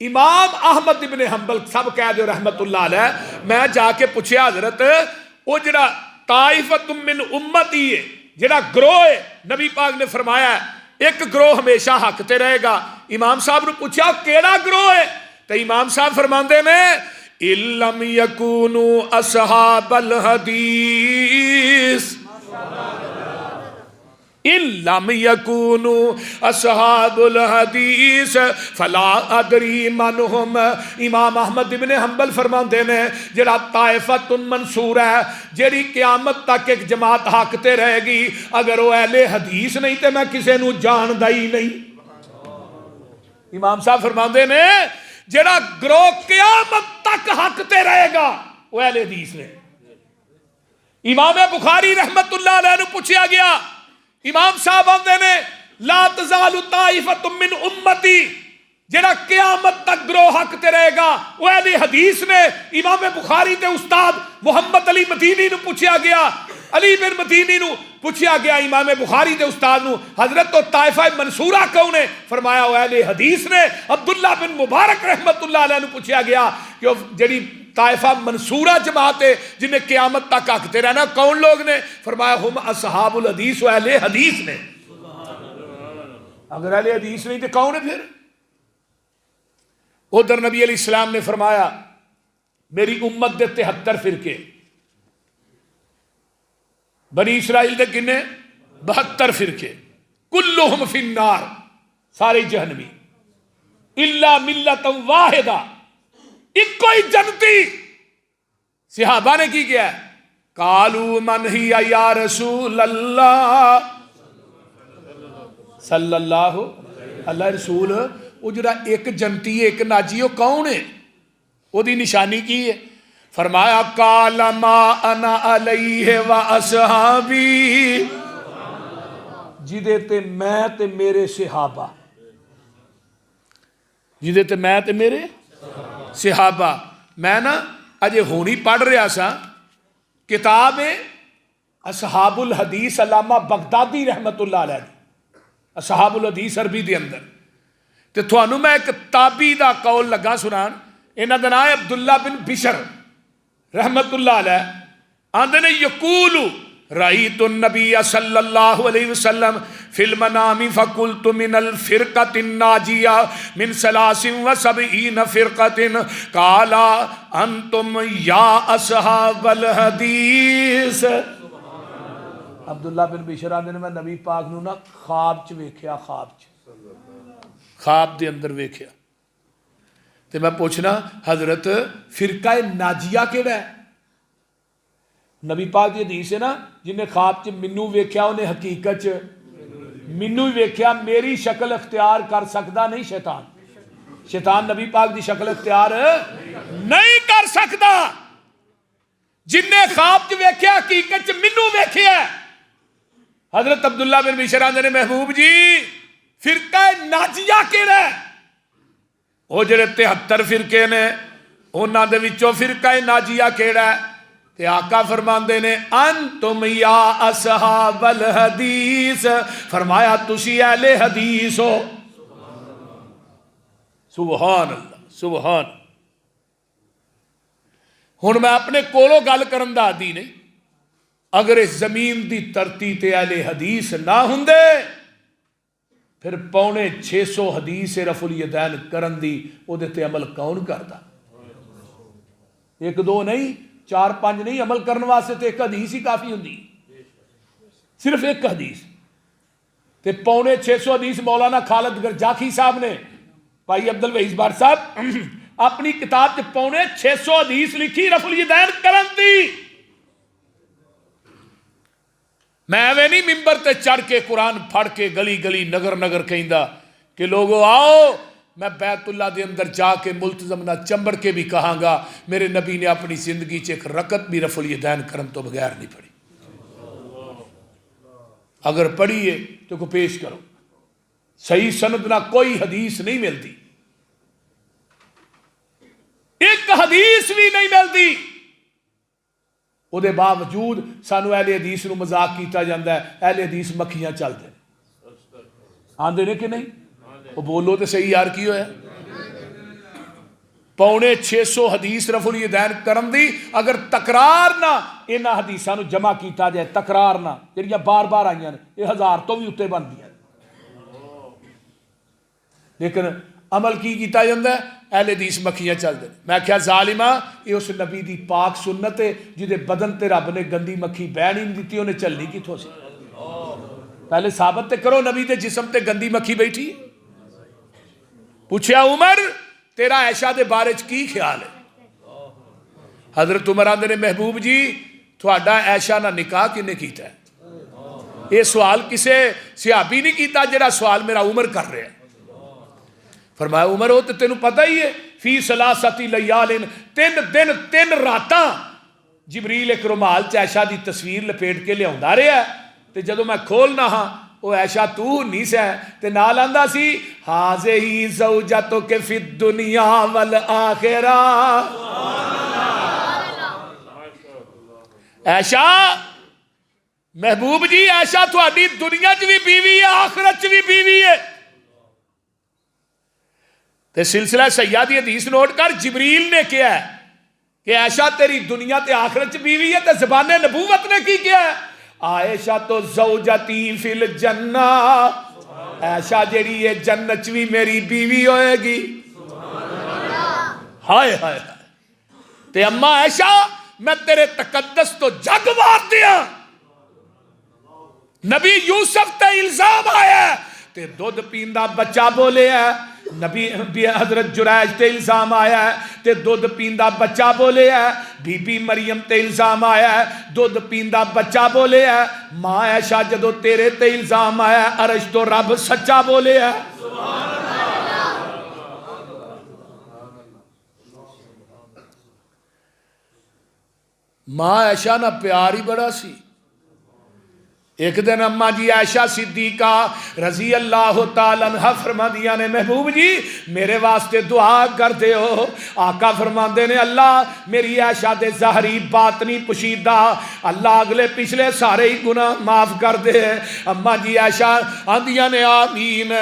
امام احمد ابن حنبل سب کہہ دو رحمت اللہ علیہ، میں جا کے پوچھیا حضرت وہ جڑا طائفۃ من امتی ہے، جڑا گروہ ہے، نبی پاک نے فرمایا ہے ایک گروہ ہمیشہ حق تے رہے گا، امام صاحب نے پوچھا کیڑا گروہ ہے؟ تو امام صاحب فرماندے نے اِلَّمْ يَكُونُوا أَصْحَابَ الْحَدِيثِ اِلَّمْ يَكُونُوا أَصْحَابُ الْحَدِيثِ فَلَا أَدْرِي مَنْ هُمْ۔ امام احمد ابن حنبل فرماندے نے جڑا طائفۃ منصور ہے، جڑی قیامت تک ایک جماعت حق تے رہے گی، اگر وہ اہل حدیث نہیں تے میں کسے نو جاندا ہی نہیں۔ امام صاحب فرماندے نے جڑا گروہ قیامت تک حق تے رہے گا وہ اہل حدیث نے۔ امام بخاری رحمت اللہ علیہ نے پوچھا گیا، امام صاحب آندے نے لا تزال طائفۃ من امتی، جڑا قیامت تک گروہ حق تے رہے گا وہ اہل حدیث نے۔ امام بخاری دے استاد محمد علی مدینی نو پوچھا گیا، علی بن مدینی نو پوچھا گیا امام بخاری دے استاد نو حضرت تو طائفہ منصورہ کون ہے؟ فرمایا وہ اہل حدیث نے۔ عبداللہ بن مبارک رحمت اللہ علیہ نو پوچھا گیا کہ جڑی طائفہ منصورہ جماعت ہے جنہیں قیامت تک حقتے رہنا کون لوگ نے؟ فرمایا ہم اصحاب الحدیث و اہل حدیث نے۔ اگر اہل حدیث نہیں تو کون ہے پھر؟ ادھر نبی علیہ السلام نے فرمایا میری امت دے 73 فرقے، بنی اسرائیل دے کنے 72 فرقے، کلہم فی النار، سارے جہنمی، الا ملۃ واحدہ، ایک کوئی جنتی۔ صحابہ نے کی کیا ہے؟ قالوا من ہی یا رسول اللہ صلی اللہ اللہ رسول، وہ جڑا ایک جنتی ایک ناجی وہ کون ہے؟ وہ دی نشانی کی ہے؟ فرمایا قال ما انا علیہ و اصحابی، جدے تے میں تے میرے صحابہ، جدے تے میں تے میرے صحابہ۔ میں نا اجے ہونی پڑھ رہا سا کتاب اصحاب الحدیث علامہ بغدادی رحمت اللہ علیہ، اصحاب الحدیث عربی دے اندر، تے تھانوں میں ایک تابعی دا قول لگا سنان، انہاں دا نام ہے عبداللہ بن بشر رحمت اللہ علیہ، آندے نے یقول رأیت النبی صلی اللہ علیہ وسلم فی المنام فقلت من الفرقة الناجیہ من 73 فرقة قال انتم یا اصحاب الحدیث۔ عبداللہ بن بشر آندے نے میں نبی پاک نو نا خواب چ ویکھیا، خواب دے اندر ویکھیا، تے میں پوچھنا حضرت فرقہ ناجیہ کیڑا ہے؟ نبی پاک دی حدیث ہے نا جن نے خواب چ منو ویکھیا انہیں حقیقت چ منو ہی ویکھیا، میری شکل اختیار کر سکتا نہیں شیطان، شیطان نبی پاک دی شکل اختیار نہیں کر سکتا۔ جن نے خواب چ ویکھیا حقیقت چ منو ویکھیا۔ حضرت عبداللہ بن بشر آندے نے محبوب جی فرقہ ناجیہ کیڑا ہے؟ وہ جڑے 73 فرقے نے انہاں دے وچوں فرقہ ناجیہ کیڑا ہے؟ تے آقا فرماندے نے انتم یا اصحاب الحدیث، فرمایا تسی اہل حدیث ہو۔ سبحان اللہ سبحان۔ ہن میں اپنے کولوں گل کرن دا عادی نہیں، اگر اس زمین دی ترتی تے اہل حدیث نہ ہوندے پھر 650 حدیث رفع الیدین کرن دی او دے تے عمل کون کردا؟ ایک دو نہیں، 4-5 نہیں، عمل کرنے واسطے تو ایک حدیث ہی کافی ہوندی، صرف ایک حدیث۔ تے 650 حدیث مولانا خالد گرجاخی صاحب نے، بھائی عبد الوہیز بار صاحب اپنی کتاب تے 650 حدیث لکھی رفع الیدین کرن دی۔ میں ایویں نہیں ممبر تے چڑھ کے قرآن پھڑ کے گلی گلی نگر نگر کہندا کہ لوگو آؤ، میں بیت اللہ دے اندر جا کے ملتزم نہ چمبڑ کے بھی کہاں گا میرے نبی نے اپنی زندگی چ ایک رکعت بھی رفع الیدین کرن تو بغیر نہیں پڑھی، اگر پڑھی ہے تو کو پیش کرو، صحیح سند نہ کوئی حدیث نہیں ملتی، ایک حدیث بھی نہیں ملتی، او دے باوجود سانو اہل حدیث نو مذاق کیتا جاندہ ہے، اہل حدیث مکھیاں چلتے آندے نے کہ نہیں؟ وہ بولو تو صحیح یار کی ہویا، پونے 600 حدیث رفع الیدین کرن دی اگر تکرار نہ انہاں حدیثاں نو جمع کیتا جائے، تکرار نہ جڑیاں بار بار آئیاں نے، یہ 1000 تو بھی اتنے بندیاں، لیکن عمل کی کیتا جاندہ ہے؟ اہل حدیث مکھیاں چل دے۔ میں کیا ظالمہ، یہ اس نبی دی پاک سنت ہے جدے بدن تے رب نے گندی مکھی بہن ہی نہیں دیتی، انہیں چلنی کی تھو سی؟ پہلے ثابت تے کرو نبی دے جسم تے گندی مکھی بیٹھی ہے۔ پوچھیا عمر تیرا عائشہ دے بارے چ کی خیال ہے؟ حضرت عمر آندے نے محبوب جی تھوڑا عائشہ نہ نکاح کنے کیتا ہے؟ یہ سوال کسے صحابی نہیں کیتا جڑا سوال میرا عمر کر رہے ہیں۔ فرمایا عمر ہو تو تینوں پتہ ہی ہے فی ثلاثتی لیال، 3 دن 3 راتاں جبریل ایک رومال چ عائشہ دی تصویر لپیٹ کے لے آندا رہا ہے، تے جدوں میں کھولنا ہاں وہ عائشہ تو نہیں سہ تے نال آندا سی ہاذہی زوجتک فی الدنیا والآخرہ۔ عائشہ محبوب جی عائشہ تھوڑی دنیا چ بھی بیوی ہے آخرت چ بھی بیوی ہے۔ تے سلسلہ سیادی حدیث نوٹ کر، جبریل نے کیا ہے کہ عائشہ تیری دنیا تے آخرت چ بیوی ہے، تے زبان نبوت نے کی کیا ہے عائشہ تو زوجتی فی الجنہ، عائشہ جیڑی ہے جنت چ بھی میری بیوی ہوئے گی۔ ہائے ہائے تے اما عائشہ میں تیرے تقدس تو جگ مار دیا، نبی یوسف تے الزام آیا ہے تے دودھ پیندا بچہ بولے ہے، نبی حضرت جریج تے الزام آیا ہے تے دودھ پیندا بچہ بولے ہے، بی بی مریم تے الزام آیا ہے دودھ پیندا بچہ بولے ہے، ماں عائشہ جدو تیرے تے الزام آیا ہے عرش تو رب سچا بولے ہے۔ ماں عائشہ نہ پیار ہی بڑا سی۔ ایک دن اماں جی عائشہ صدیقہ رضی اللہ تعالیٰ عنہ فرما دیا نے محبوب جی میرے واسطے دعا کر دے ہو۔ آقا فرما دے نے اللہ میری عائشہ دے ظاہری باطنی پشیدہ اللہ اگلے پچھلے سارے ہی گناہ معاف کر دے۔ اماں جی عائشہ آندیاں نے آمین۔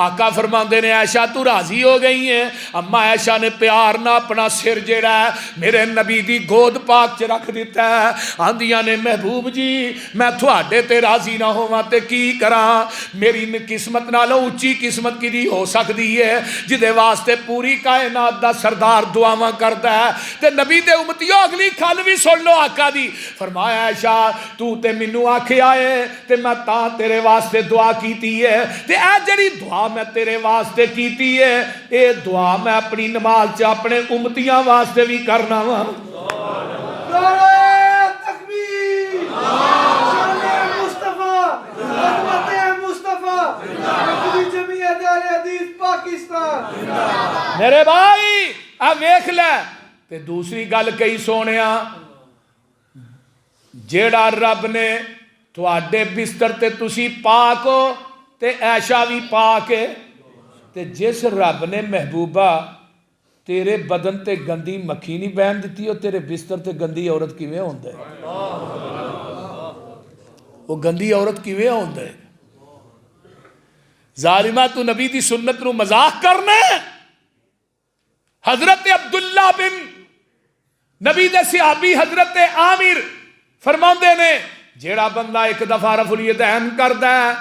آقا فرما دے نے عائشہ تو راضی ہو گئی ہیں؟ اماں عائشہ نے پیار نہ اپنا سر جڑا ہے میرے نبی دی گود پاک چ رکھ دیتا ہے، آندیاں نے محبوب جی میں تھوڑے تے راضی نہ ہوا تے کی کراں، میری قسمت نالوں اونچی قسمت کی دی ہو سکتی ہے جدے واسطے پوری کائنات دا سردار دعاواں کردا ہے۔ تے نبی دے امتیوں اگلی کھل بھی سن لو آقا دی، فرمایا عائشہ تو تے مینوں آکھیا ہے تے میں تاں تیرے واسطے دعا کیتی ہے، تے اے جڑی دعا میں تیرے واسطے کیتی ہے اے دعا میں اپنی نماز چ اپنے امتیاں واسطے بھی کرنا وا۔ میرے بھائی اب ویکھ لے تے دوسری گل کئی سونیا جیڑا رب نے تواڈے بستر تے تسی پاک ہو تے عائشہ بھی پاک ہے، تے جس رب نے محبوبہ تیرے بدن تے گندی مکھی نہیں بہن دیتی ہو تیرے بستر تے گندی عورت کیویں ہوندا ہے؟ وہ گندی عورت کیویں ہوندا ہے؟ ظالمہ تو نبی دی سنت نو مذاق کرنا ہے۔ حضرت عبداللہ بن نبی دے صحابی حضرت عامر فرماندے نے جیڑا بندہ ایک دفعہ رفع الیدین کردا ہے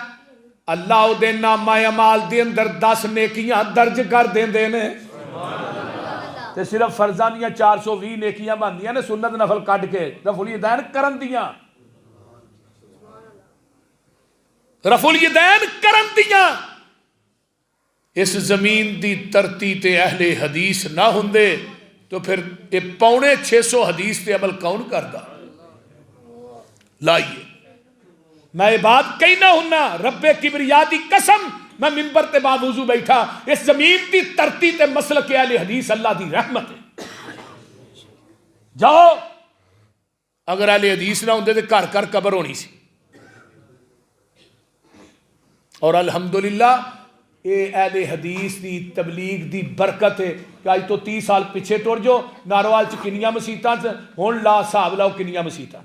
اللہ او دے نامہ اعمال دے اندر 10 نیکیاں درج کر دیندے نے، تے صرف فرضاں دیاں 420 نیکیاں بندیاں نے سنت نفل کڈ کے رفع الیدین کرن دیاں، رفع الیدین کرن دیاں۔ اس زمین دی ترتی تے اہل حدیث نہ ہوندے تو پھر یہ پونے 600 حدیث تے عمل کون کردا؟ لائیے میں یہ بات کہنا ہوننا رب کبریا دی قسم میں ممبر تے باوضو بیٹھا اس زمین دی ترتی تے مسلک اہل حدیث اللہ دی رحمت ہے۔ جاؤ اگر اہل حدیث نہ ہوندے تے گھر گھر قبر ہونی سی، اور الحمدللہ اے اہل حدیث دی تبلیغ دی برکت ہے کہ آج تو 30 سال پیچھے ٹر جو ناروال چ کنیاں مسیتاں ہن لا حساب لاؤ کنیاں مسیتاں۔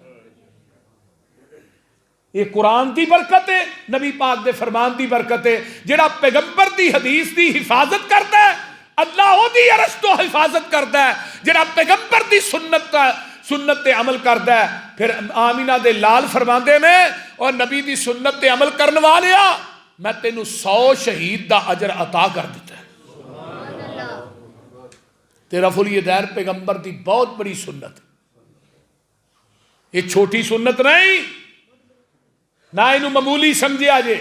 یہ قرآن دی برکت ہے، نبی پاک دے فرمان دی برکت ہے، جڑا پیغمبر دی حدیث دی حفاظت کرتا ہے اللہ دی عرش تو حفاظت کرتا ہے جڑا پیغمبر دی سنت تے عمل کرتا ہے. پھر آمینہ دے لال فرماندے نے اور نبی دی سنت تے عمل کرنے والیا میں تینوں 100 شہید دا اجر عطا کر دیتا ہے. تیرا فلی دین پیغمبر دی بہت بڑی سنت، یہ چھوٹی سنت نہیں، نہ انہوں معمولی سمجھے آجے.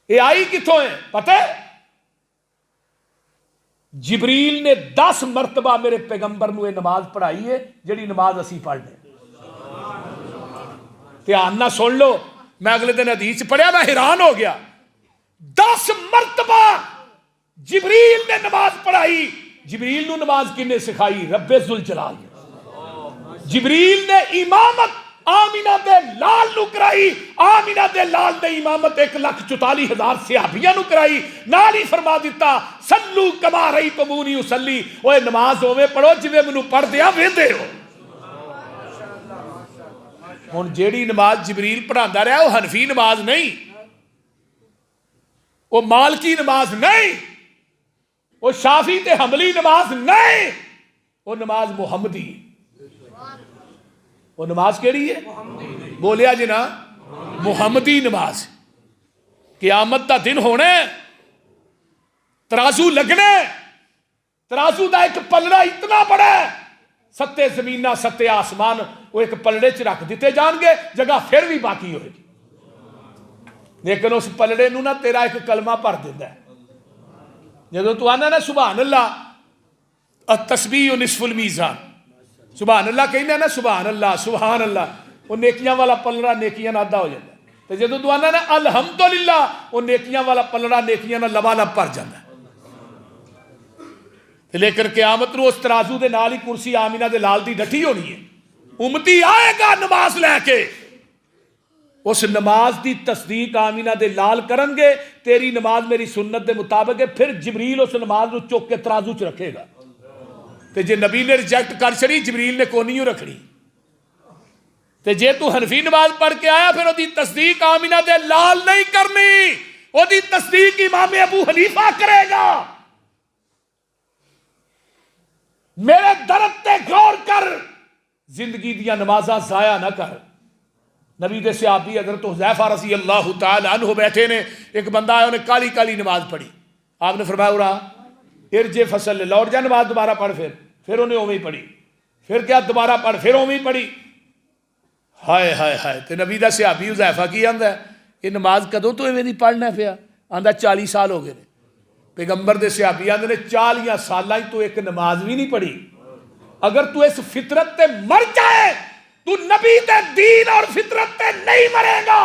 یہ آئی کتوں ہے پتہ ہے؟ جبریل نے 10 مرتبہ میرے پیغمبر نو یہ نماز پڑھائی ہے جڑی نماز اسی پڑھ لیں. دھیان نہ سن لو، میں اگلے دن حدیث پڑھیا میں حیران ہو گیا. 10 مرتبہ جبریل نے نماز پڑھائی. جبریل نو نماز کنے سکھائی؟ رب ذوالجلال. جبریل نے امامت آمینہ دے لال نو کرائی. آمینہ دے لال نے امامت 1,44,000 صحابیاں نو کرائی. نال ہی فرما دیتا سلو کما رأیتمونی اصلی، اوے نماز ہوے پڑھو جویں مینوں پڑھ دیا ویندے ہو. ہن جیڑی نماز جبریل پڑھاندا رہا وہ حنفی نماز نہیں، وہ مالکی نماز نہیں، وہ شافی تے حنبلی نماز نہیں، وہ نماز محمدی. وہ نماز کیڑی ہے؟ بولیا جی نا، محمدی نماز. قیامت دا دن ہونے، ترازو لگنے، ترازو دا ایک پلڑا اتنا بڑا ہے، 7 زمینہ 7 آسمان وہ ایک پلڑے چ رکھ دیتے جان گے، جگہ پھر بھی باقی ہوئے گی. لیکن اس پلڑے نو نا تیرا ایک کلمہ پڑھ دیتا ہے. جدو تو آنا نا سبحان اللہ التسبیح نصف المیزان، سبحان اللہ کہنا نا سبحان اللہ سبحان اللہ، وہ نیکیاں والا پلڑا نیکیاں نہ آدھا ہو جاتا ہے. تو جدو تو آنا نا الحمدللہ وہ نیکیاں والا پلڑا نیکیاں نہ لبالب پر جاتا ہے. لیکن قیامت نو اس ترازو دے نال ہی کرسی آمینہ دے لال دی ڈٹھی ہونی ہے. امتی آئے گا نماز لے کے، اس نماز دی تصدیق آمینہ دے لال کرن گے، تیری نماز میری سنت دے مطابق ہے. پھر جبریل اس نماز نو چوک کے ترازو چ رکھے گا. تے جے نبی نے ریجیکٹ کر چھڑی جبریل نے کونی ہو رکھنی. تے جے تو حنفی نماز پڑھ کے آیا پھر وہ دی تصدیق آمینہ دے لال نہیں کرنی، وہ دی تصدیق امام ابو حنیفہ کرے گا. میرے درد تے غور کر، زندگی دیا نمازاں ضائع نہ کر. نبی دے صحابی حضرت حذیفہ رضی اللہ تعالی عنہ بیٹھے نے، ایک بندہ آیا انہیں کالی کالی نماز پڑھی. آپ نے فرمایا اڑا ارجے فصل لوٹ جا نماز دوبارہ پڑھ. پھر انہیں اویں پڑھی. پھر کیا دوبارہ پڑھ، پھر اویں پڑھی. ہائے ہائے ہائے. تے نبی دا صحابی حذیفہ کی آندا ہے کہ نماز کدوں تو ایویں نہیں پڑھنا پیا؟ آندا 40 سال ہو گئے نے. پیغمبر دے صحابی آندے نے 40 سالاں تو ایک نماز بھی نہیں پڑھی. اگر تو اس فطرت تے مر جائے تو نبی دے دین اور فطرت تے نہیں مرے گا.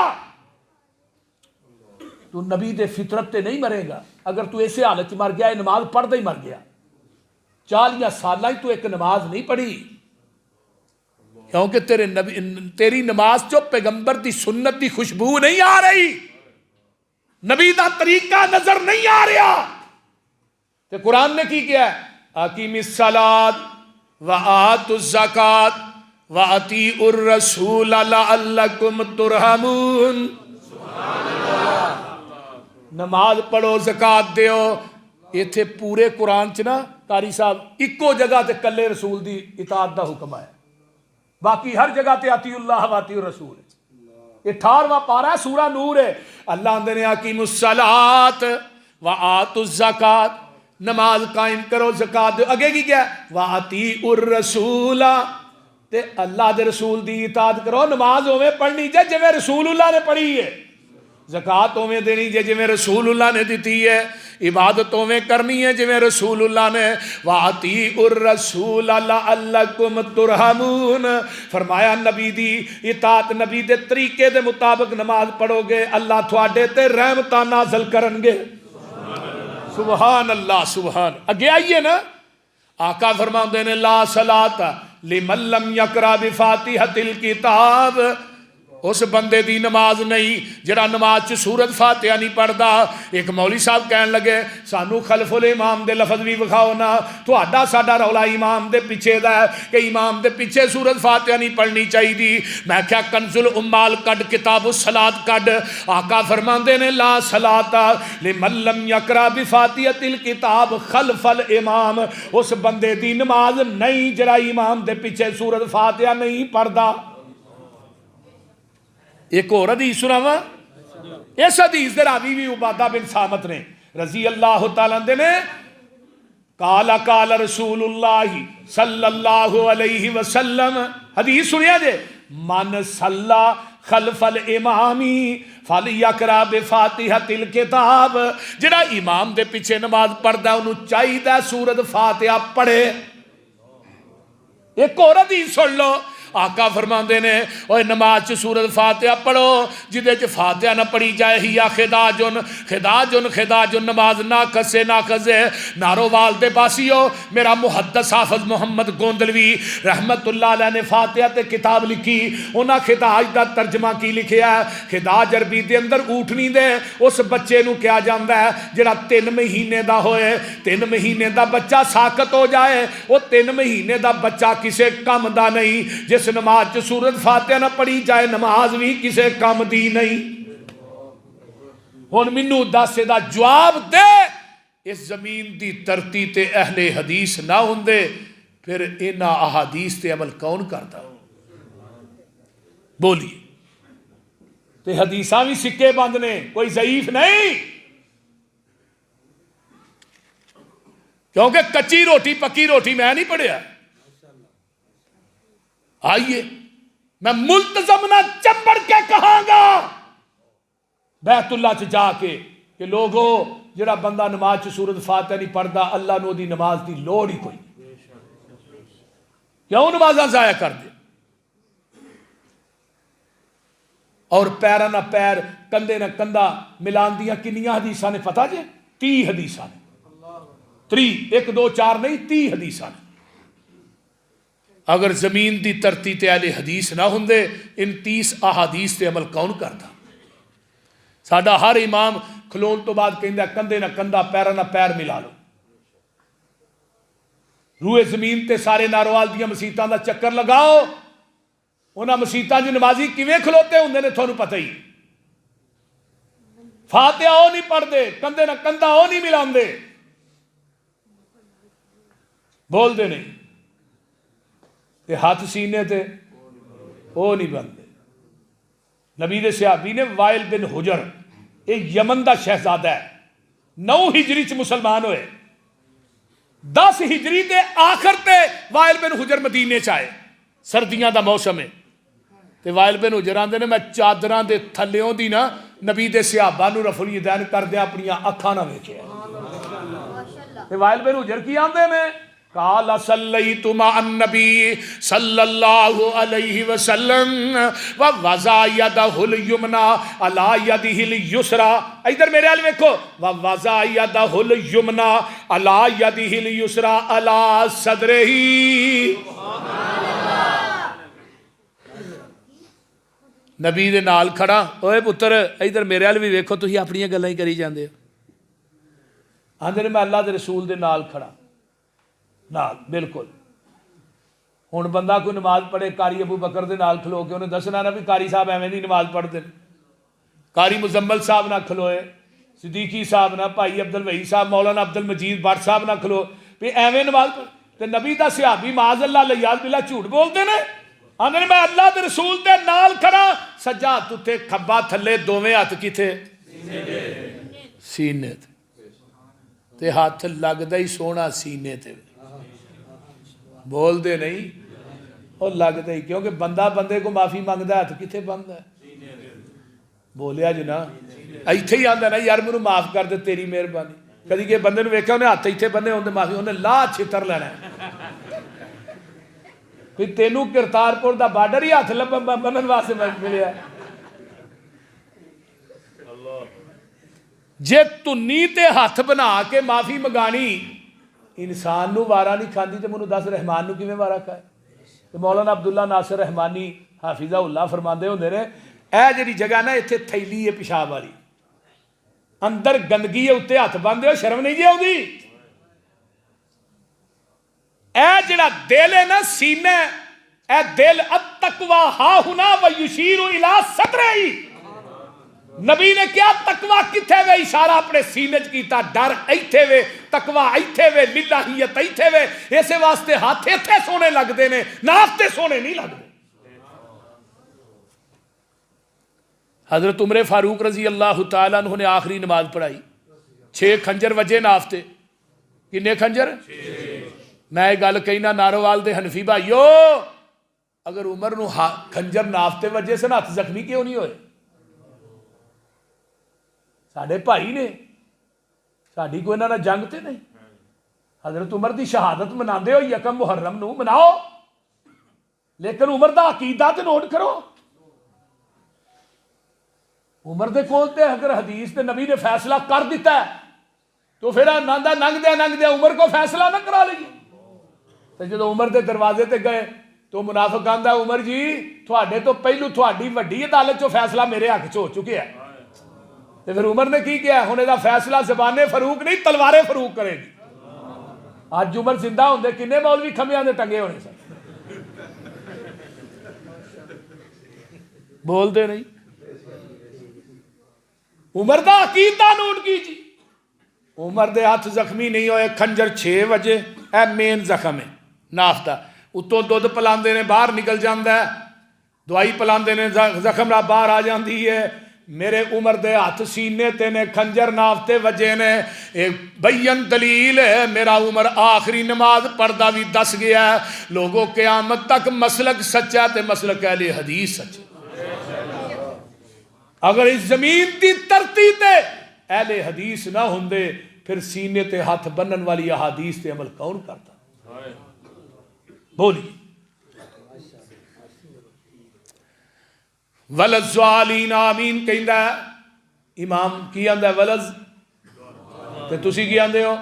تو نبی دے فطرت تے نہیں مرے گا. اگر تو ایسے حالت مر گیا، نماز پڑھتا ہی مر گیا. 40 سالاں تو ایک نماز نہیں پڑھی، کیونکہ تیری نماز چو پیغمبر دی سنت دی خوشبو نہیں آ رہی، نبی دا طریقہ نظر نہیں آ رہا. کہ قرآن نے کی کیا ہے؟ اقیم الصلاۃ وآتوا الزکاۃ وَأَطِیعُوا الرَّسُولَ لَعَلَّکُمْ تُرْحَمُونَ. نماز پڑھو، زکات دیو. ایتھے پورے قرآن چ نا قاری صاحب ایکو جگہ تے کلے رسول دی اطاعت دا حکم ہے، باقی ہر جگہ تے اطیعوا اللہ واطیعوا الرسول. یہ 18واں پارہ سورہ نور ہے. اللہ اندر نے اقیموا الصلاۃ وآتوا الزکاۃ، نماز قائم کرو، زکات دیو. اگے کی کیا ہے؟ واطیعوا الرسول، تے اللہ دے رسول دی اطاعت کرو. نماز ہوے پڑھنی جے جویں رسول اللہ نے پڑھی ہے، زکات ہوے دینی جے جویں رسول اللہ نے دیتی ہے، عبادت ہوے کرنی ہے جویں رسول اللہ نے. واطیعوا الرسول لعلکم ترحمون. فرمایا نبی دی اطاعت، نبی دے طریقے دے مطابق نماز پڑھو گے اللہ تھوڑے تے رحمتاں نازل کرن گے. سبحان اللہ سبحان. اگے آئیے نا، آقا فرماندے نے لا صلاۃ لمن لم یقرأ بفاتحۃ الکتاب اس بندے دی نماز نہیں جڑا نماز چ سورت فاتحہ نہیں پڑھدا۔ ایک مولوی صاحب کہن لگے سانو خلف الامام دے لفظ بھی وکھاؤ نا، تہاڈا ساڈا رولا امام دے پیچھے دا ہے کہ امام دے پیچھے سورت فاتحہ نہیں پڑھنی چاہیے۔ میں کیا کنز الامال کڈ کتاب الصلاۃ کڈ، آقا فرماندے نے لا صلاۃ لمن لم یقرأ بفاتحۃ الکتاب خلف الامام، اس بندے دی نماز نہیں جڑا امام دے پیچھے سورت فاتحہ نہیں پڑھدا۔ ایک اور حدیث سناواں، اس حدیث دے راوی بھی عبادہ بن صامت نے رضی اللہ تعالیٰ عنہ نے قال قال رسول اللہ صلی اللہ علیہ وسلم، حدیث سنیا جے من صلی خلف الامام فلیقرأ بفاتحۃ الکتاب، جڑا امام دے پیچھے نماز پڑھدا انہوں چاہیے سورت فاتحہ پڑھے۔ ایک اور حدیث سن لو، آقا فرماندے نے اوے نماز چ سورت فاتحہ پڑھو جدے چ فاتحہ نہ پڑھی جائے ہی یا خداجن خداجن خداجن، نماز نہ کسے نہ کسے۔ نارووال دے پاسیو میرا محدث حافظ محمد گوندلوی رحمت اللہ علیہ نے فاتحہ تے کتاب لکھی، انہاں خداج دا ترجمہ کی لکھیا ہے؟ خداج عربی دے اندر اونٹنی دے اس بچے نو کیا جاندا ہے جڑا 3 مہینے دا ہوئے، 3 مہینے دا بچہ ساقط ہو جائے، وہ 3 مہینے دا بچہ کسے کم دا نہیں، جس نماز چ سورت فاتحہ نہ پڑھی جائے نماز بھی کسے کام دی نہیں۔ ہن مینوں دس دا جواب دے، اس زمین دی دھرتی تے اہل حدیث نہ ہوندے پھر انہاں احادیث تے عمل کون کردا؟ بولیے۔ تے حدیثاں بھی سکے بند نے، کوئی ضعیف نہیں، کیونکہ کچی روٹی پکی روٹی میں نہیں پڑھیا۔ آئیے میں ملتزم نہ چمبڑ کے کہاں گا بیت اللہ چ جا کے کہ لوگو جڑا بندہ نماز چ سورت فاتحہ نہیں پڑھدا اللہ نو دی نماز دی لوڑ ہی کوئی، کیوں نمازاں ضائع کر دے؟ اور پیرا نہ پیر کندھے نہ کندھا ملان دیاں کنیاں حدیثاں نے پتہ جے؟ 30 حدیثاں نے، 3 1 2 4 نہیں 30 حدیثاں نے۔ اگر زمین دی دھرتی تے اہل حدیث نہ ہوندے ان 30 احادیث تے عمل کون کردا؟ ساڈا ہر امام کھلون تو بعد کہندا کندھے نہ کندھا پیرا نہ پیر ملا لو۔ روئے زمین تے سارے ناروال دیاں مسیتاں دا چکر لگاؤ، انہاں مسیتاں جو نمازی کیویں کھلوتے ہوندے نے تھانوں پتہ ہی۔ فاتحہ او نہیں پڑھدے، کندھے نہ کندھا او نہیں ملاندے، بول دے نہیں تے ہاتھ سینے تے او نہیں بندے۔ نبی دے صحابی نے وائل بن حجر، ایک یمن دا شہزادہ ہے، 9 ہجری چ مسلمان ہوئے، 10 ہجری دے آخر تے وائل بن حجر مدینے چ آئے، سردیاں دا موسم ہے تے وائل بن حجر آندے نے میں چادراں دے تھلیوں دی نا نبی دے صحابہ نو رفع الیدین کردے اپنی اکھاں نہ ویکھیا۔ تے وائل بن حجر کی آندے نے قال صلیت مع النبی صلی اللہ علیہ وسلم ووضع یدہ الیمنی علی یدہ الیسری، ادھر میرے حال ویکھو، ووضع یدہ الیمنی علی یدہ الیسری علی صدرہ۔ نبی دے نال کھڑا، اوے پتر ادھر میرے حال بھی ویکھو، تسی اپنی گلاں ہی کری جاندے ہو۔ آندے نے میں اللہ دے رسول دے نال کھڑا، نال بالکل۔ ہن بندہ کوئی نماز پڑھے قاری ابو بکر دے نال کھلو کے انہیں دسنا نا بھی قاری صاحب ایویں دی نماز پڑھتے ہیں، قاری مزمل صاحب نہ کھلوئے، صدیقی صاحب نہ، بھائی عبد الوہی صاحب، مولانا عبد المجید بٹ صاحب نہ کھلو بھی ایویں نماز پڑھ تے نبی دا صحابی معاذ اللہ لیاذ باللہ جھوٹ بولتے نے۔ آندے نے میں اللہ دے رسول دے نال کھڑا، سجا ہاتھ تے کھبا تھلے، دوویں ہاتھ کیتے سینے تے ہاتھ لگدا ہی سونا سینے تے، بول دے نہیں اور لگتا ہی، کیونکہ بندہ بندے کو معافی مانگدا ہے، ہاتھ کتے بند ہے؟ بولیا جی نا، ایتھے ہی آندا نا یار مینوں معاف کر دے تیری مہربانی۔ کدی کہ بندے نوں ویکھیا انہیں ہاتھ ایتھے بندے ہوندے معافی، انہیں لا چھتر لینا ہے۔ پھر تینوں کرتارپور دا بارڈر ہی ہاتھ بنن واسطے ملیا۔ جے تنی تے ہاتھ بنا کے معافی منگانی انسان نو وارا نہیں کھاندی تے منو دس رحمان نو کیویں وارا کھائے؟ تے مولانا عبداللہ ناصر رحمانی حافظہ اللہ فرماندے ہوندے نے اے جڑی جگہ نا اتنے تھیلی ہے پیشاب والی اندر گندگی ہے اتنے ہاتھ باندھے ہو شرم نہیں جی آؤں اے جڑا دل ہے نا سینہ اے دل التقوی ہا ہنا و یشیر الی صدرہ نبی نے کیا تقوی کتھے وے اشارہ اپنے سینے کیتا ڈر ایتھے وے تقوی ایتھے وے للہیت ایتھے وے اسے واسطے ہاتھ ایتھے سونے لگ دے نے نافتے سونے نہیں لگ دے حضرت عمر فاروق رضی اللہ تعالیٰ عنہ نے آخری نماز پڑھائی 6 کھنجر وجے نافتے کنے کھنجر میں گل کہنا ناروال دے حنفی بھائیو اگر عمر نو کھنجر نافتے وجے سے ہاتھ زخمی کیوں نہیں ہوئے ساڑھے بھائی نے ساڑھی کوئی نہ جنگ تے نہیں حضرت عمر دی شہادت مناندے ہو یکم محرم نو مناؤ لیکن عمر دا عقیدہ تے نوٹ کرو عمر دے کول تے اگر حدیث تے نبی نے فیصلہ کر دیتا ہے تو پھر ناندہ ننگ دیا عمر کو فیصلہ نہ کرا لگی تو جب عمر دے دروازے تے گئے تو منافق آندا عمر جی تھوڑے تو پہلو تھوڑی وڈی عدالت چو فیصلہ میرے حق چو چکے ہیں تو پھر عمر نے کی کیا ہونے دا فیصلہ زبان فاروق نہیں تلوار فاروق کرے گی آج عمر زندہ ہوندے کنے مولوی کھمیاں دے ٹنگے ہونے سن بول دے نہیں عمر دا عقیدہ نوٹ کیجی عمر دے ہاتھ زخمی نہیں ہوئے کھنجر 6 وجے اے مین زخم ہے نافتا اتوں دودھ پلاندے نے باہر نکل جاندہ ہے دوائی پلاندے نے زخم را باہر آ جاندی ہے میرے عمر دے ہاتھ سینے تے نے کھنجر نافتے وجے نے ایک بین دلیل ہے میرا عمر آخری نماز پردہ بھی دس گیا ہے لوگوں قیامت تک مسلک سچا تے مسلک اہل حدیث سچا اگر اس زمین دی ترتی تے اہل حدیث نہ ہوندے پھر سینے تے ہاتھ بنن والی احادیث تے عمل کون کرتا بولی ولز زوالین آمین کہندہ ہے امام کی آندہ ہے ولز تے تسی کی آندے ہو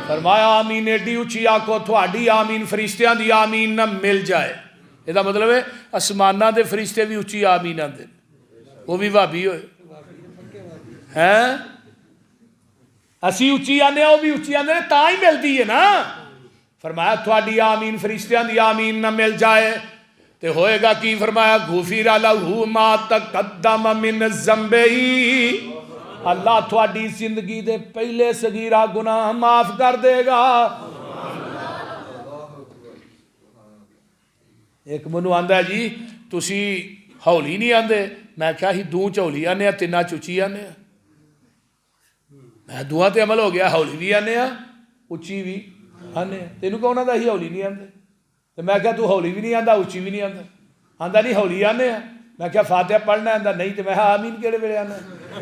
فرمایا آمین ایڈی اچھی آکو تھوڑی آمین فرشتیاں دی آمین نہ مل جائے یہ دا مطلب ہے اسمانہ دے فرشتے بھی اچھی آمین آندے وہ بھی بھابی ہوئے ہیں اسی اچھی آنے وہ بھی اچھی آنے تاں ہی مل دی ہے نا فرمایا تھوڑی آمین فرشتیاں دی آمین نہ مل جائے تے ہوئے گا کی فرمایا غفر لہو ما تقدم من ذنبہی اللہ تھوڑی زندگی دے پہلے صغیرہ گناہ معاف کر دے گا ایک منو آندہ ہے جی تسی ہولی نہیں آندے میں کیا ہی دوں چولی آنے ہیں تینہ چوچی آنے ہیں میں دعا تے عمل ہو گیا ہولی بھی آنے ہیں اچھی بھی آنے ہیں تینوں کہونا دا ہی ہولی نہیں آندے تو میں کیا تو ہولی بھی نہیں آندہ اچھی بھی نہیں آندہ آندہ نہیں ہولی آنے ہیں میں کیا فاتحہ پڑھنا ہے آندہ نہیں تو میں آمین کیڑے بڑے آنے ہیں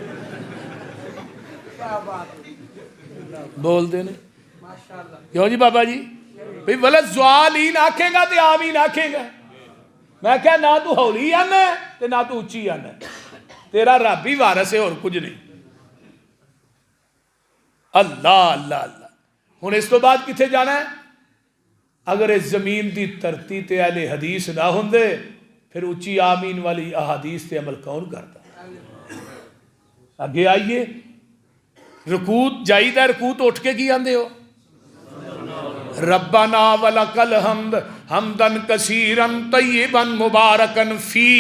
بول دے نہیں کیوں جی بابا جی بھئی ولد زوالین آکھیں گا تے آمین آکھیں گا میں کہا نہ تو ہولی آنا ہے تے نہ تو اچھی آنا ہے تیرا رب ہی وارث ہے اور کچھ نہیں اللہ اللہ اللہ ہن اس تو بعد کتھے جانا ہے اگر اس زمین دی ترتی تے اہل حدیث نہ ہوندے پھر اچھی آمین والی احادیث تے عمل کون کرتا آگے آئیے رکوع جائیدہ رکوع تو اٹھ کے کی آندے ہو ربنا ولکل حمد حمدن کثیرن طیبن مبارکن فی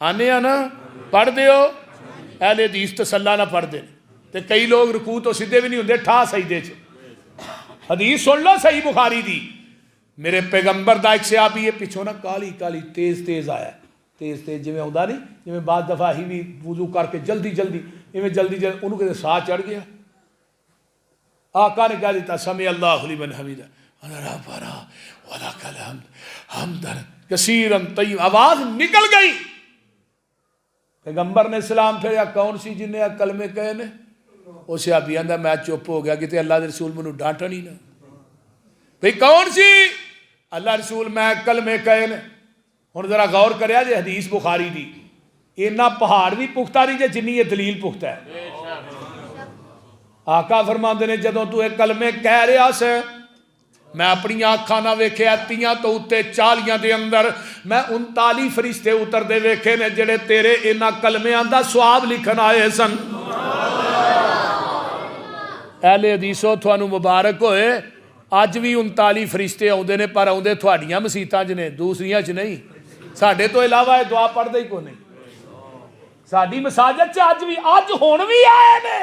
آنے آنا پڑھ دے ہو اہل حدیث تسلہ نہ پڑھ دے تے کئی لوگ رکوع تو سیدھے بھی نہیں ہوندے ٹھا سجدے چ حدیث سن لو صحیح بخاری دی میرے پیغمبر دا ایک صحابی ہے پیچھوں نا کالی کالی تیز تیز آیا تیز تیز جویں ہوندا نہیں جویں بعض دفعہ ہی بھی وضو کر کے جلدی جلدی ایویں جلدی جلدی انہوں کے ساتھ چڑھ گیا آقا نے کہا دیتا سمی اللہ لمن حمیدہ ربنا ولک الحمد حمدن کثیرن طیب آواز نکل گئی پیغمبر نے سلام پھر یا کون سی جن نے کلمے کہے نے اسے ابھی آندہ میں چپ ہو گیا کہ اللہ دے رسول منو ڈانٹا نہیں نا بھئی کون سی اللہ رسول میں کلمے کہے نے ہن ذرا غور کریا جے حدیث بخاری دی اینا پہاڑ بھی پختہ نہیں جے جنی یہ دلیل پختہ ہے آقا فرماندے نے جدوں تو ایک کلمے کہہ رہا سے میں اپنی آنکھاں نہ ویکھے 30 تو اتے 40 دے اندر میں 39 فرشتے اتر دے ویکھے نے جڑے تیرے انہاں کلمیاں دا ثواب لکھن آئے سن۔ اہل حدیثو تھانوں مبارک ہوئے، اج بھی 39 فرشتے آؤندے نے، پر آؤندے تھوڑیاں مسیتاں چ نے، دوسریاں چ نہیں۔ ساڈے تو علاوہ یہ دعا پڑھ دے ہی کو نہیں۔ ساڈی مساجد چ اج بھی اج ہون بھی آئے نے۔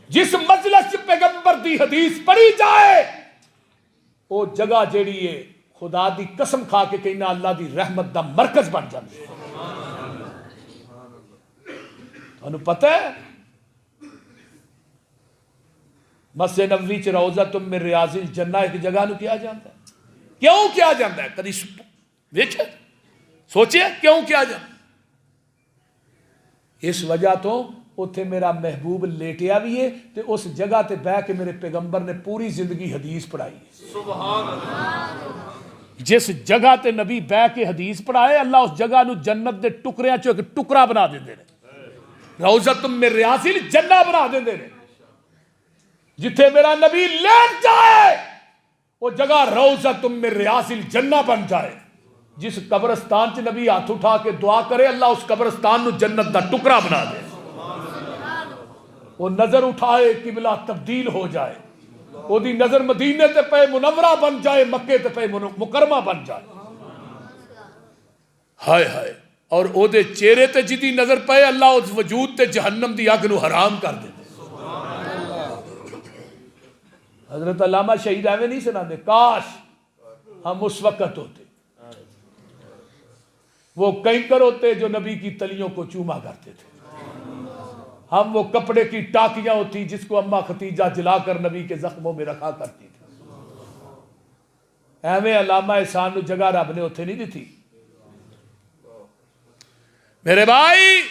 جس مجلس پیغمبر دی حدیث پڑھی جائے وہ جگہ جیڑی ہے خدا دی قسم کھا کے کہنا اللہ دی رحمت دا مرکز بن جاندی ہے۔ تانوں پتہ ہے مسجد نبوی چ روضہ من ریاض الجنہ ایک جگہ نو کیا جاتا ہے؟ کیوں کیا جاتا ہے؟ کدی ویکھے سوچے کیوں کیا جاتا؟ اس وجہ تو اتھے میرا محبوب لیٹیا بھی ہے تے اس جگہ تے بہ کے میرے پیغمبر نے پوری زندگی حدیث پڑھائی ہے۔ سبحان اللہ۔ جس جگہ تے نبی بہ کے حدیث پڑھائے اللہ اس جگہ نو جنت دے ٹکڑیاں چوں ایک ٹکڑا بنا دیندے نے، روضۃ من ریاض الجنہ بنا دیندے نے۔ جتھے میرا نبی لیٹ جائے وہ جگہ روضۃ من ریاض الجنہ بن جائے۔ جس قبرستان چ نبی ہاتھ اٹھا کے دعا کرے اللہ اس قبرستان نو جنت دا ٹکڑا بنا دے۔ وہ نظر اٹھائے قبلہ تبدیل ہو جائے، وہ دی نظر مدینے تے پہ منورہ بن جائے، مکے تے پہ مکرمہ بن جائے۔ ہائے ہائے، اور او دے چہرے تے جدی نظر پہ اللہ اس وجود تے جہنم دی اگ نو حرام کر دے۔ حضرت علامہ شہید ایویں نہیں سناندے، کاش ہم اس وقت ہوتے، وہ کنکر ہوتے جو نبی کی تلیوں کو چوما کرتے تھے، ہم وہ کپڑے کی ٹاکیاں ہوتی جس کو اماں ختیجہ جلا کر نبی کے زخموں میں رکھا کرتی تھی۔ ایویں علامہ احسان نو جگہ رب نے اتھے نہیں دی تھی۔ میرے بھائی،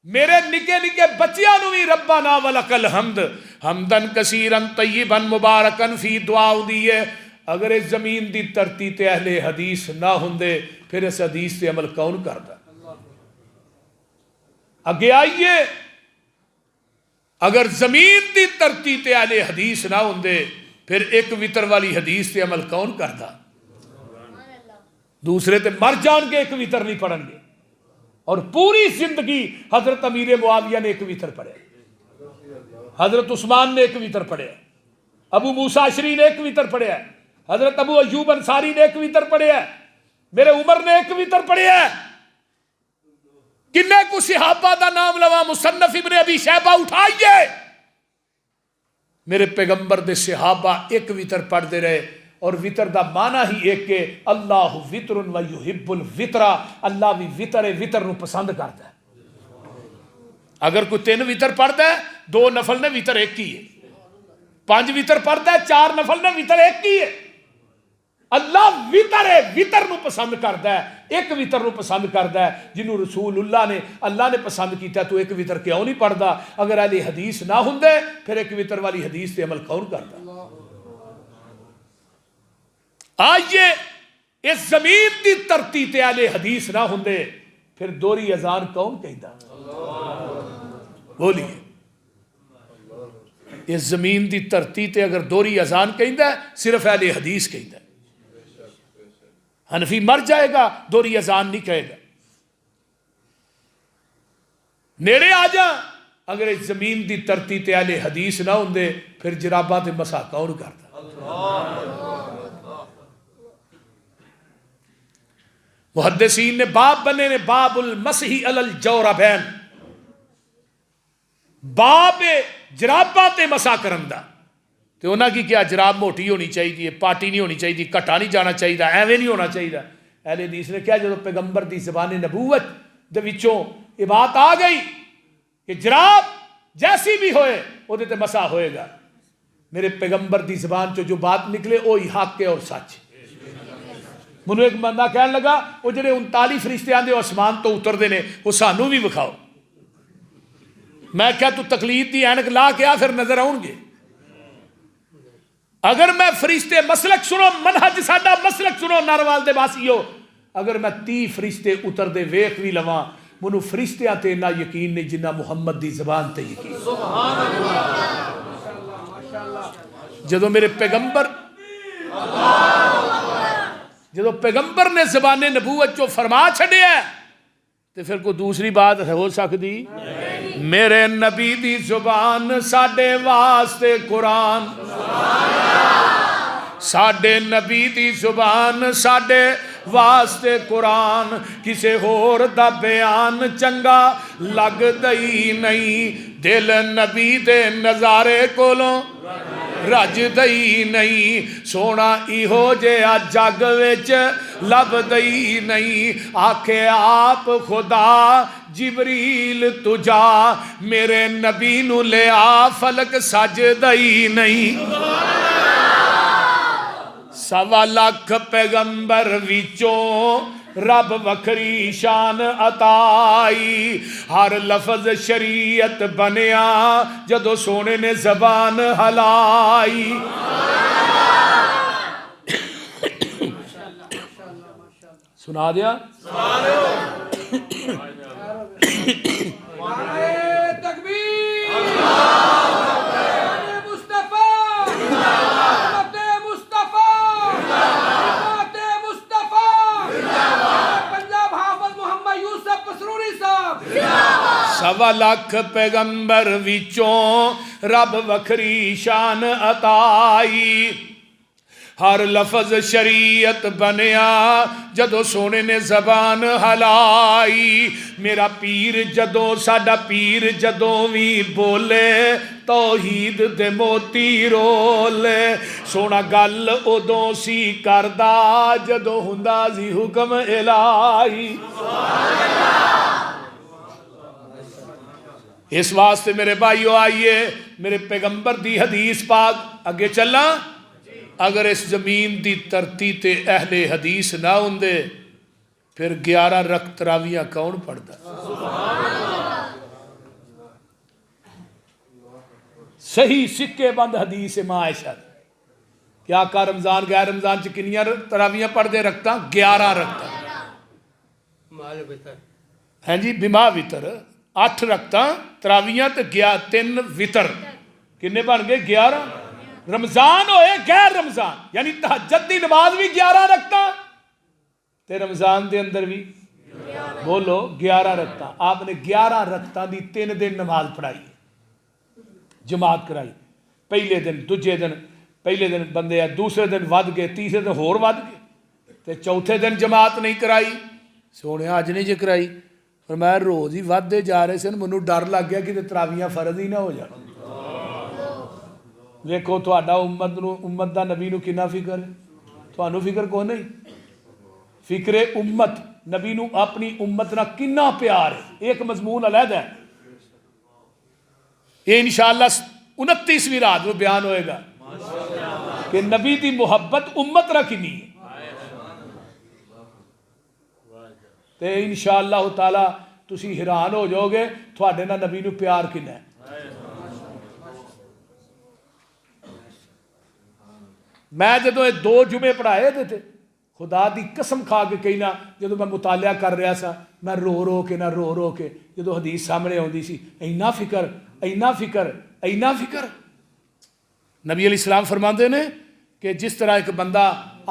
میرے نکے نکے بچیاں نو بھی ربنا ولک الحمد حمدن کثیرن طیبن مبارکن فی دعا دی ہے۔ اگر اس زمین دی ترتی تے اہل حدیث نہ ہوندے پھر اس حدیث تے عمل کون کردا؟ اگے آئیے، اگر زمین دی ترتی تے اہل حدیث نہ ہوندے پھر ایک وطر والی حدیث تے عمل کون کردا؟ دوسرے تے مر جان کے ایک وطر نہیں پڑھن گے، اور پوری زندگی حضرت امیر معاویہ نے ایک وطر پڑھے، حضرت عثمان نے ایک وطر پڑھے، ابو موسیٰ اشعری نے ایک وطر پڑھے، حضرت ابو ایوب انصاری نے ایک وطر پڑھے، میرے عمر نے ایک وطر پڑھے۔ کنے کو صحابہ دا نام لوا، مصنف ابن ابی شیبہ اٹھائیے، میرے پیغمبر دے صحابہ ایک وطر پڑھ دے رہے، اور وطر دا معنی ہی ایک کہ اللہ وطر و یحب الوطر، اللہ بھی وطر ہے، وطر نو پسند کرتا ہے۔ اگر کوئی 3 وطر پڑھتا ہے 2 نفل نے وطر ایک کی ہے، 5 وطر پڑھتا ہے 4 نفل نے وطر ایک کی ہے۔ اللہ وطر ہے، وطر نو پسند کرتا ہے، ایک وطر نو پسند کرتا ہے، جنہوں رسول اللہ نے پسند کیتا تو ایک وطر کیوں نہیں پڑھتا؟ اگر اہل حدیث نہ ہوندے پھر ایک وطر والی حدیث تے عمل کون کرتا؟ آئیے، اس زمین دی ترتی تے اہل حدیث نہ ہوندے پھر دوہری اذان کون کہندا؟ بولیے، اس زمین دی ترتی تے اگر دوہری اذان کہندا صرف اہل حدیث کہندا، حنفی مر جائے گا دوہری اذان نہیں کہے گا۔ نیڑے آ جا، اگر اس زمین دی ترتی تے اہل حدیث نہ ہوندے پھر جراباں تے مسح کون کردا؟ محدثین نے باب بنے نے، باب المسح علی الجوربین، باب جراباں تے مسح کرن دا۔ تے انہاں کی کیا جراب موٹی ہونی چاہیے، پاٹی نہیں ہونی چاہیے، کٹا نہیں جانا چاہیے، ایویں نہیں ہونا چاہیے۔ اہل حدیث نے کیا جب پیغمبر دی زبان نبوت دے وچوں یہ بات آ گئی کہ جراب جیسی بھی ہوئے وہ تے مسح ہوئے گا، میرے پیغمبر دی زبان چو جو بات نکلے وہی حق ہے اور سچ۔ منو ایک بندہ کہنے لگا وہ جڑے 39 فرشتے آندے آسمان تو اتردے نے وہ سانو بھی وکھاؤ۔ میں کیا تو تقلید دی اینک لا کے آ پھر نظر آؤں گے؟ اگر میں فرشتے مسلک سنو، منہج ساڈا مسلک سنو ناروال دے باسیو، اگر میں 30 فرشتے اتر دے ویکھ بھی لواں منو فرشتیاں تے نہ یقین نہیں جنہ محمد دی زبان تے یقین۔ جدو میرے پیغمبر جدو پیغمبر نے زبان نبوت جو فرما چھڑیا ہے تو پھر کوئی دوسری بات ہو سکتی؟ میرے نبی دی زبان ساڈے واسطے قرآن، ساڈے نبی دی زبان ساڈے واسطے قرآن، کسے ہور دا بیان چنگا لگ دئی نہیں، دل نبی دے نظارے کولوں رج دئی نہیں، سونا ایہو جہا جگ وچ لب دئی نہیں، آکھے آپ خدا جبریل تجا میرے نبی نو لیا فلک سج دئی نہیں۔ سوا لاکھ پیغمبر وچوں رب وکھری شان عطائی، ہر لفظ شریعت بنیا جدو سونے نے زبان ہلائی۔ سنا دیا؟ سوا لاکھ پیغمبر وچوں رب وکھری شان عطائی، ہر لفظ شریعت بنیا جدو سونے نے زبان ہلائی۔ میرا پیر جدو ساڈا پیر جدو بھی بولے توحید دے موتی رولے، سونا گل ادوں سی کردا جدو ہوندا سی حکم الہی۔ اس واسطے میرے بھائیو آئیے میرے پیغمبر دی حدیث پاک اگے چلا، اگر اس زمین دی ترتی تے اہل حدیث نہ ہوندے پھر 11 رکعت تراویح کون پڑھدا؟ صحیح سکے بند حدیث ماں عائشہ کیا آقا رمضان غیر رمضان چ کنیاں تراویح پڑھدے رکھتا؟ 11 رکعت۔ ہاں جی بما وتر 8 رکعتاں تراویح تے 3 وتر کنے بن گئے 11۔ رمضان ہوئے غیر رمضان یعنی تہجد دی نماز بھی 11 رکعتاں تے رمضان دے اندر بھی بولو 11 رکعتاں۔ آپ نے 11 رکعتاں دی 3 دن نماز پڑھائی، جماعت کرائی، پہلے دن دوجے دن، پہلے دن بندے دوسرے دن ود گئے، تیسرے دن ہور ود گئے تے چوتھے دن جماعت نہیں کرائی۔ سونے اج نہیں جے کرائی، فرمایا روز ہی ودے جا رہے سن، مینوں ڈر لگ گیا کہ تراویح فرض ہی نہ ہو جان۔ دیکھو تہاڈا امت دا نبی نو کنا فکر ہے، تھانوں فکر کو نہیں؟ فکر امت نبی نو اپنی امت نہ کنا پیار ہے، ایک مضمون علیحدہ ہے، یہ انشاءاللہ 29ویں رات میں بیان ہوئے گا کہ نبی دی محبت امت نہ کنی ہے۔ تے انشاءاللہ تعالی تسی حیران ہو جاؤ گے تھوڑے نہ نبی نو پیار کنا ہے۔ میں جدو 2 جمعے پڑھائے تھے خدا دی قسم کھا کے کہنا، جدو میں مطالعہ کر رہا سا میں رو رو کے جدو حدیث سامنے ہوندی سی، اینا فکر اینا فکر اینا فکر۔ نبی علیہ السلام فرماندے نے کہ جس طرح ایک بندہ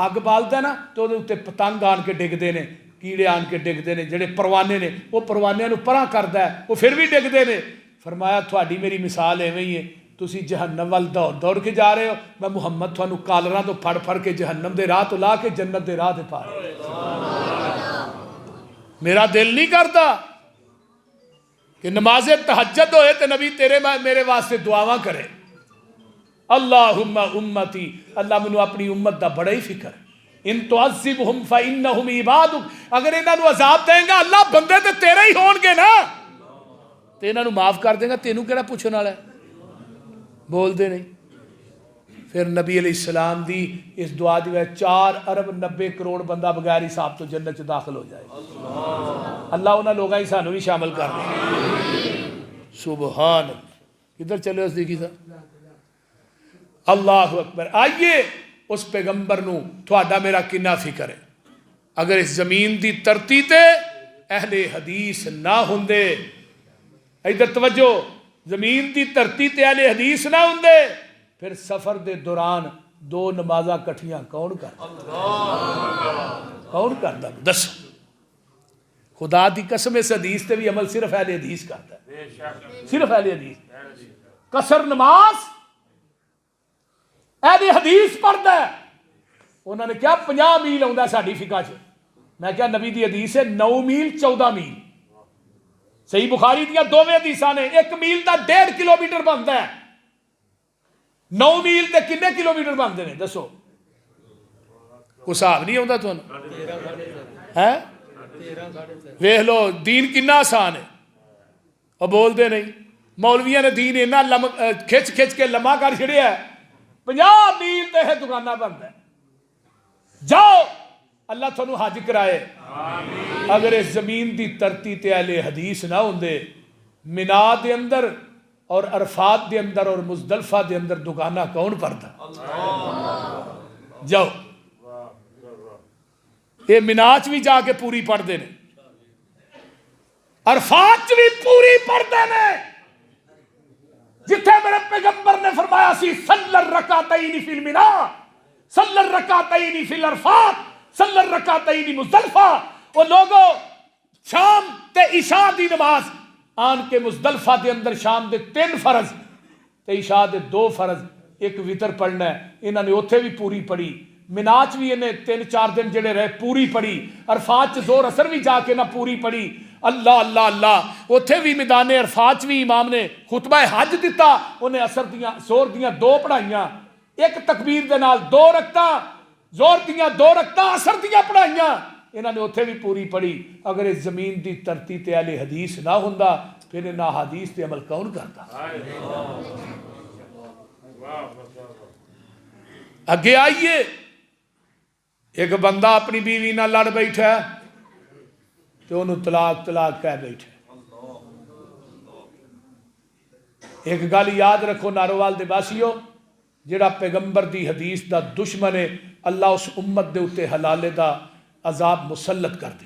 اگ بالدا ہے نا تو وہ پتنگ آن کے ڈگتے ہیں، کیڑے آن کے ڈگتے ہیں، جڑے پروانے نے وہ پروانیاں نو پراں کردا ہے وہ پھر بھی ڈگتے ہیں۔ فرمایا تھوڑی میری مثال ایویں ہی ہے، تسی جہنم وال دوڑ کے جا رہے ہو، میں محمد تھانوں کالراں تو پھڑ کے جہنم دے راہ تو لا کے جنت دے راہ تے پا رہا۔ میرا دل نہیں کرتا کہ نماز تہجد ہوئے تے نبی تیرے میرے واسطے دعاواں کرے، اللہم امتی، اللہ منو اپنی امت دا بڑا ہی فکر ہے۔ ان تعذبہم فإنہم عبادک، اگر انہاں نو عذاب دیں گا اللہ بندے تے تیرے ہی ہون گے نا، تے انہاں نو معاف کر دیں گا، تینوں کیڑا پوچھن والا ہے؟ بول دے نہیں۔ پھر نبی علیہ السلام دی اس دعا دی وجہ 4 ارب 90 کروڑ بندہ بغیر حساب تو جنت چ داخل ہو جائے۔ اللہ انہاں لوگاں ہی سانوں بھی شامل کر دے۔ سبحان اللہ، کدھر چلے اس دیکھی صاحب؟ اللہ اکبر۔ آئیے اس پیغمبر نو تھوڑا میرا کنا فکر ہے۔ اگر اس زمین دی ترتی تے اہل حدیث نہ ہوندے، ادھر توجہ، زمین دی ترتی تے اہل حدیث نہ ہوندے پھر سفر دے دوران 2 نمازاں کٹھیاں کون کرتا؟ کون کرتا؟ دس خدا دی قسم اس حدیث تے بھی عمل صرف اہل حدیث کرتا ہے، صرف اہل حدیث. قصر نماز اہل حدیث پڑھتا ہے. انہوں نے کیا 50 میل آتا ہے ساری فقہ چ. میں کیا نبی دی حدیث ہے 9 میل 14 میل. صحیح بخاری دیا 2 حدیثاں نے. 1 میل دا 1.5 کلومیٹر بنتا ہے. 9 میل تے کنے کلومیٹر بنتے ہیں دسو؟ کوئی حساب نہیں آتا تمہیں؟ ویخ لو دین کنا آسان ہے اور بولتے نہیں. مولویاں نے دین اینا کھچ کھچ کے لمحہ کر چھڑیا ہے. 50 میل تے دکانہ بنتا ہے. جاؤ اللہ تھانو حج کرائے. اگر اس زمین دی ترتی تے اہل حدیث نہ ہوندے مینا دے اندر اور عرفات دے اندر اور مزدلفہ دے اندر دکانہ کون پڑتا؟ جاؤ یہ مناچ بھی جا کے پوری پڑھ دے نے، عرفات بھی پوری پڑھ دے نے. جتھے میرے پیغمبر نے فرمایا سی صلی الرکعتین فی المنا، صلی الرکعتین فی العرفات، صلی الرکعتین مزدلفہ. وہ لوگوں شام تے عشاء دی نماز آن کے مزدلفہ دے اندر شام دے 3 فرض تے عشاء دے 2 فرض 1 وتر پڑھنا ہے. انہوں نے اتھے بھی پوری پڑھی. مناچ بھی انہیں 3-4 دن جڑے رہے پوری پڑھی. عرفات ظہر اثر بھی جا کے نہ پوری پڑھی. اللہ اللہ اللہ. اتھے بھی میدان عرفات بھی امام نے خطبہ حج دیتا. انہیں اثر دیاں زور دیاں 2 پڑھائیاں. 1 تکبیر دے نال 2 رکعتاں زور دیاں 2 رکعتاں اثر دیاں پڑھائیاں. انہوں نے اتھے بھی پوری پڑھی. اگر اس زمین دی ترتی تے اہل حدیث نہ ہوندا پھر انہاں حدیث تے عمل کون کرتا؟ اگے آئیے. ایک بندہ اپنی بیوی نہ لڑ بیٹھا ہے تو انہوں طلاق طلاق کہہ بیٹھا. ایک گل یاد رکھو ناروال دے باسیو، جڑا پیغمبر دی حدیث دا دشمن ہے اللہ اس امت دے اتے حلالے دا عذاب مسلط کر دے.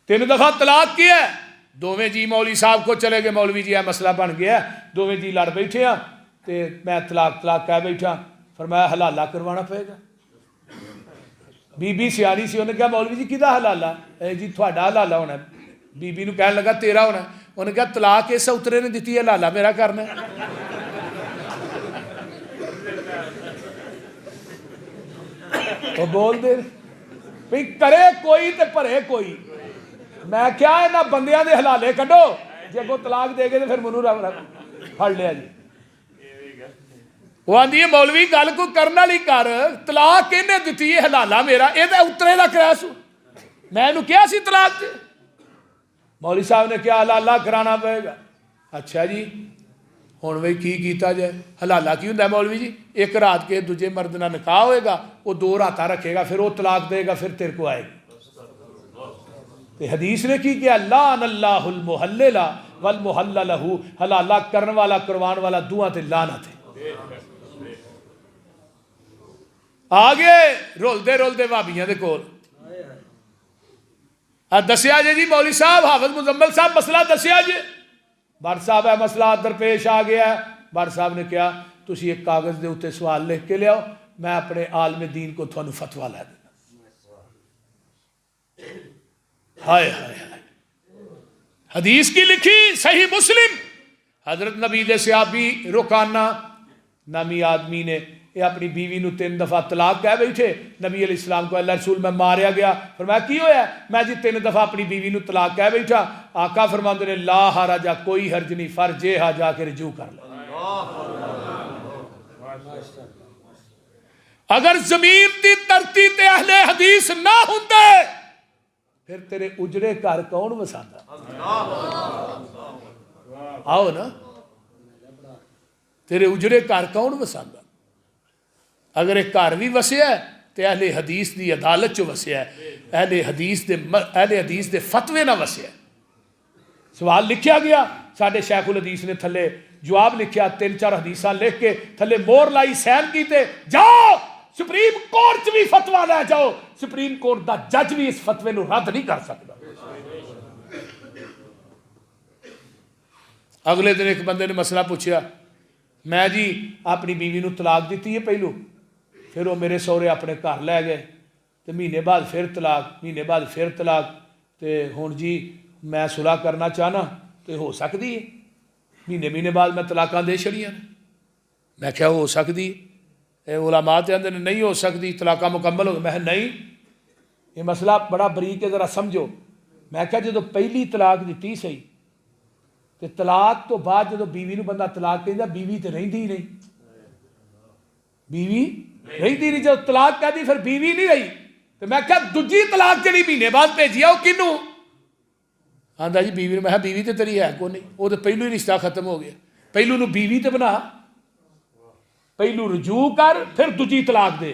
3 دفعہ طلاق کیا ہے. دوویں جی مولوی صاحب کو چلے گئے، مولوی جی مسئلہ بن گیا ہے، دوویں جی لڑ بیٹھے ہیں تے میں طلاق طلاق کہہ بیٹھا. فرمایا حلالہ کروانا پڑے گا. بی بی سیانی سی، انہیں کہا مولوی جی کدھا حلالہ؟ اے جی تھوڑا حلالہ ہونا ہے. بی بی نو کہنے لگا تیرا ہونا ہے. انہیں کہا طلاق اس اترے نے دیتی ہے، حلالہ میرا کرنا ہے. تو بول دے بھئی کرے کوئی تے پرے کوئی. میں کیا ہے نہ بندیاں دے حلالے کڈو، جے کو طلاق دے گے تو پھر منو پھڑ لیا جی. وہ آندھی ہے مولوی گل کو کرنا لی کر، طلاق کہنے دیتی ہے حلالہ میرا، یہ تو اترے دا کرا سو. میں انہوں کیا سی طلاق دے؟ مولوی صاحب نے کیا حلالہ کرانا پڑے گا. اچھا جی ہوں بھائی کی کیتا جائے؟ حلالہ کی ہوں مولوی جی 1 رات کے دوجے مرد نہ نکاح ہوئے گا، وہ 2 راتاں رکھے گا، پھر وہ طلاق دے گا، پھر تیرے کو آئے گی. تو حدیث نے کی کیا لعن اللہ المحلل والمحلل لہ، حلالہ کرن والا کروان والا دعا تے لعنت ہے. آگے رول دے وابیاں دے کول دسیا جی مولوی صاحب حافظ مزمل صاحب مسئلہ دسیا جی. بار صاحب ہے مسئلہ درپیش آ گیا ہے. بار صاحب نے کیا تسی ایک کاغذ دے اتے سوال لکھ کے لیاؤ، میں اپنے عالم دین کو تھانو فتویٰ لے دینا. ہائے ہائے ہائے. حدیث کی لکھی صحیح مسلم، حضرت نبی دے صحابی رکانہ نامی آدمی نے یہ اپنی بیوی نو 3 دفعہ طلاق کہہ بیٹھے. نبی علیہ السلام کو اللہ رسول میں ماریا گیا. فرمایا کی ہویا ہے؟ میں جی 3 دفعہ اپنی بیوی نو طلاق کہہ بیٹھا. آقا فرماندے نے لا حرج، کوئی حرج نہیں، فرجے ہا جا کے رجوع کر لے. اگر زمین دی ترتی تے اہل حدیث نہ ہوندے پھر تیرے اجڑے گھر کون وساندا؟ آؤ نا، تیرے اجڑے گھر کون وساندا؟ اگر ایک گھر بھی وسیا ہے تو اہل حدیث دی عدالت چو وسیا ہے، اہل حدیث دے فتوے نہ وسیا ہے. سوال لکھیا گیا، ساڈے شیخ الحدیث نے تھلے جواب لکھیا، 3-4 حدیثاں لکھ کے تھلے مور لائی، سین کیتے، جاؤ سپریم کورٹ بھی فتویٰ لے جاؤ، سپریم کورٹ دا جج بھی اس فتوے نو رد نہیں کر سکتا. اگلے دن ایک بندے نے مسئلہ پوچھا، میں جی اپنی بیوی نو طلاق دیتی ہے پہلو، پھر وہ میرے سہرے اپنے گھر لے گئے، تو مہینے بعد پھر طلاق، مہینے بعد پھر طلاق، تو ہن جی میں صلح کرنا چاہنا تو ہو سکتی ہے؟ مہینے بعد میں طلاقاں دے چھڑیاں نے۔ میں کیا ہو سکتی ہے؟ علماء تے اندر نہیں ہو سکتی، طلاقاں مکمل ہو، میں نہیں، یہ مسئلہ بڑا بریک ہے، ذرا سمجھو۔ میں کہا جدو پہلی طلاق دیتی صحیح، تو طلاق تو بعد جدو بیوی نو بندہ طلاق کہندا بیوی تے رہندی نہیں، بیوی رہندی نہیں، جب طلاق کہہ دی پھر بیوی نہیں رہی، تو میں کہا دوجی طلاق جڑی مہینے بعد بھیجی آ وہ کنوں؟ آندا جی بیوی، میں بیوی تے تیری ہے کو نہیں، وہ تو پہلو ہی رشتہ ختم ہو گیا، پہلو نو بیوی تے بنا، پہلو رجوع کر پھر دوجی طلاق دے،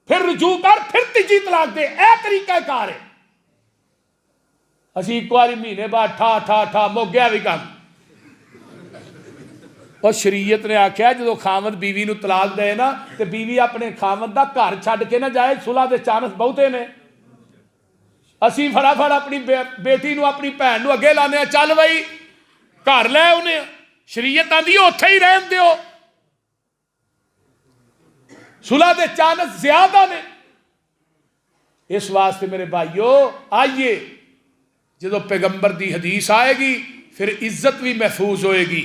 پھر رجوع کر پھر تیجی طلاق دے، اے طریقہ کار ہے۔ اسی ایک باری مہینے بعد ٹھا ٹھا ٹھا مک گیا بھی کام۔ اور شریعت نے آکھیا جدو خامد بیوی نو طلاق دے نا، تو بیوی اپنے خامد دا گھر چھڈ کے نہ جائے، صلح دے چانس بہتے نے۔ اسی فٹافٹ اپنی بیٹی نو اپنی بھین نو اگے لانے، چل بھائی گھر لے انہیں، شریعت آندی اوتھے ہی رہن دیو، صلح دے چانس زیادہ نے۔ اس واسطے میرے بھائیو آئیے، جدو پیغمبر دی حدیث آئے گی پھر عزت بھی محفوظ ہوئے گی۔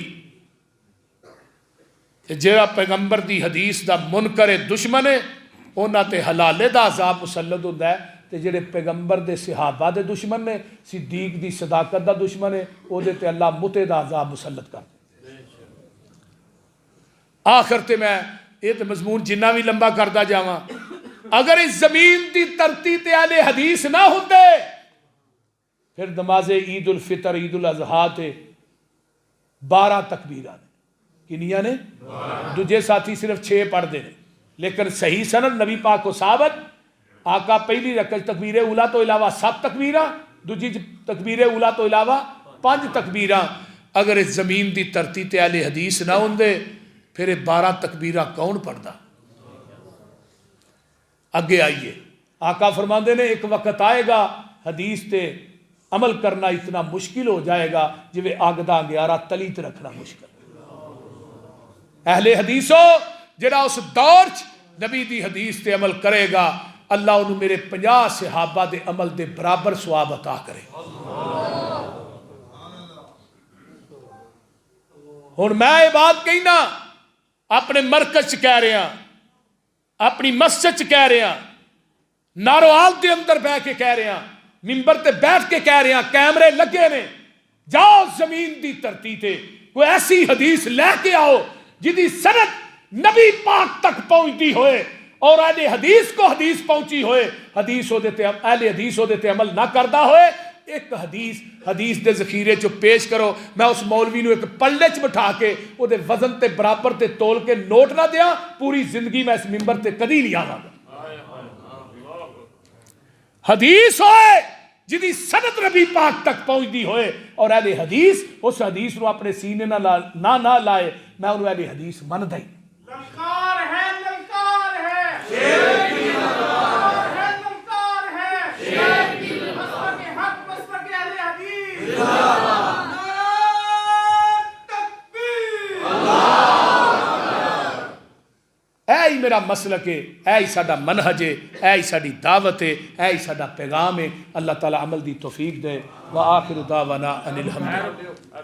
جہاں پیغمبر دی حدیث دا منکر دشمن ہے انہاں تے حلالے دا عذاب مسلط ہوتا ہے، تے جڑے پیغمبر دے صحابہ دے دشمن نے، صدیق دی صداقت دا دشمن ہے، او دے تے اللہ متے دا عذاب مسلط کر دے۔ آخر تے میں یہ تے مضمون جنہ بھی لمبا کرتا جاواں، اگر اس زمین دی ترتی تے اہل حدیث نہ ہوندے، پھر نماز عید الفطر عید الاضحیٰ تے 12 تکبیراں نے، کنیاں نے؟ دوجے ساتھی صرف 6 پڑھ دے، لیکن صحیح سند نبی پاک کو ثابت، آقا پہلی رکعت تکبیر اولا تو علاوہ 7 تکبیراں، دوجی تکبیر اولا تو علاوہ 5 تکبیراں۔ اگر اس زمین دی ترتی تے اہل حدیث نہ ہوندے پھر یہ 12 تکبیراں کون پڑھدا؟ اگے آئیے، آقا فرماندے نے ایک وقت آئے گا حدیث تے عمل کرنا اتنا مشکل ہو جائے گا جویں اگ دا انگیارہ تلی تے رکھنا مشکل۔ اہل حدیثو جڑا اس دور نبی دی حدیث تے عمل کرے گا، اللہ انہوں میرے 50 صحابہ دے عمل دے برابر ثواب عطا کرے۔ ہن میں یہ بات کہنا اپنے مرکز کہہ رہے ہیں، اپنی مسجد کہہ رہے ہیں، ناروال دے اندر بیٹھ کے کہہ رہے ہیں، ممبر تے بیٹھ کے کہہ رہے ہیں، کیمرے لگے نے، جاؤ زمین دی دھرتی تے کوئی ایسی حدیث لے کے آؤ جدی سند نبی پاک تک پہنچتی ہوئے اور اہل حدیث کو حدیث پہنچی ہوئے، اہل حدیث ہو دیتے عمل نہ کردہ ہوئے۔ ایک حدیث دے ذخیرے چو پیش کرو، میں اس مولوی نو ایک پلڑے چ بٹھا کے او دے وزن تے برابر تے تول کے نوٹ نہ دیاں، پوری زندگی میں اس ممبر تے کدی نہیں آواں گا۔ حدیث ہوئے جدی سند نبی پاک تک پہنچتی ہوئے اور اہل حدیث اس حدیث نو اپنے سینے نہ لائے، میں انہوں اہل حدیث من دائی۔ للکار ہے، للکار ہے، شیر کی للکار ہے، للکار ہے، شیر کی للکار ہے، حق مسلک اہل حدیث، نعرہ تکبیر، اے ہی میرا مسلک ہے، اے ہی ساڈا منہج ہے، اے ہی ساڈی دعوت ہے، اے ہی ساڈا پیغام ہے۔ اللہ تعالیٰ عمل دی توفیق دے۔ وآخر دعوانا ان الحمد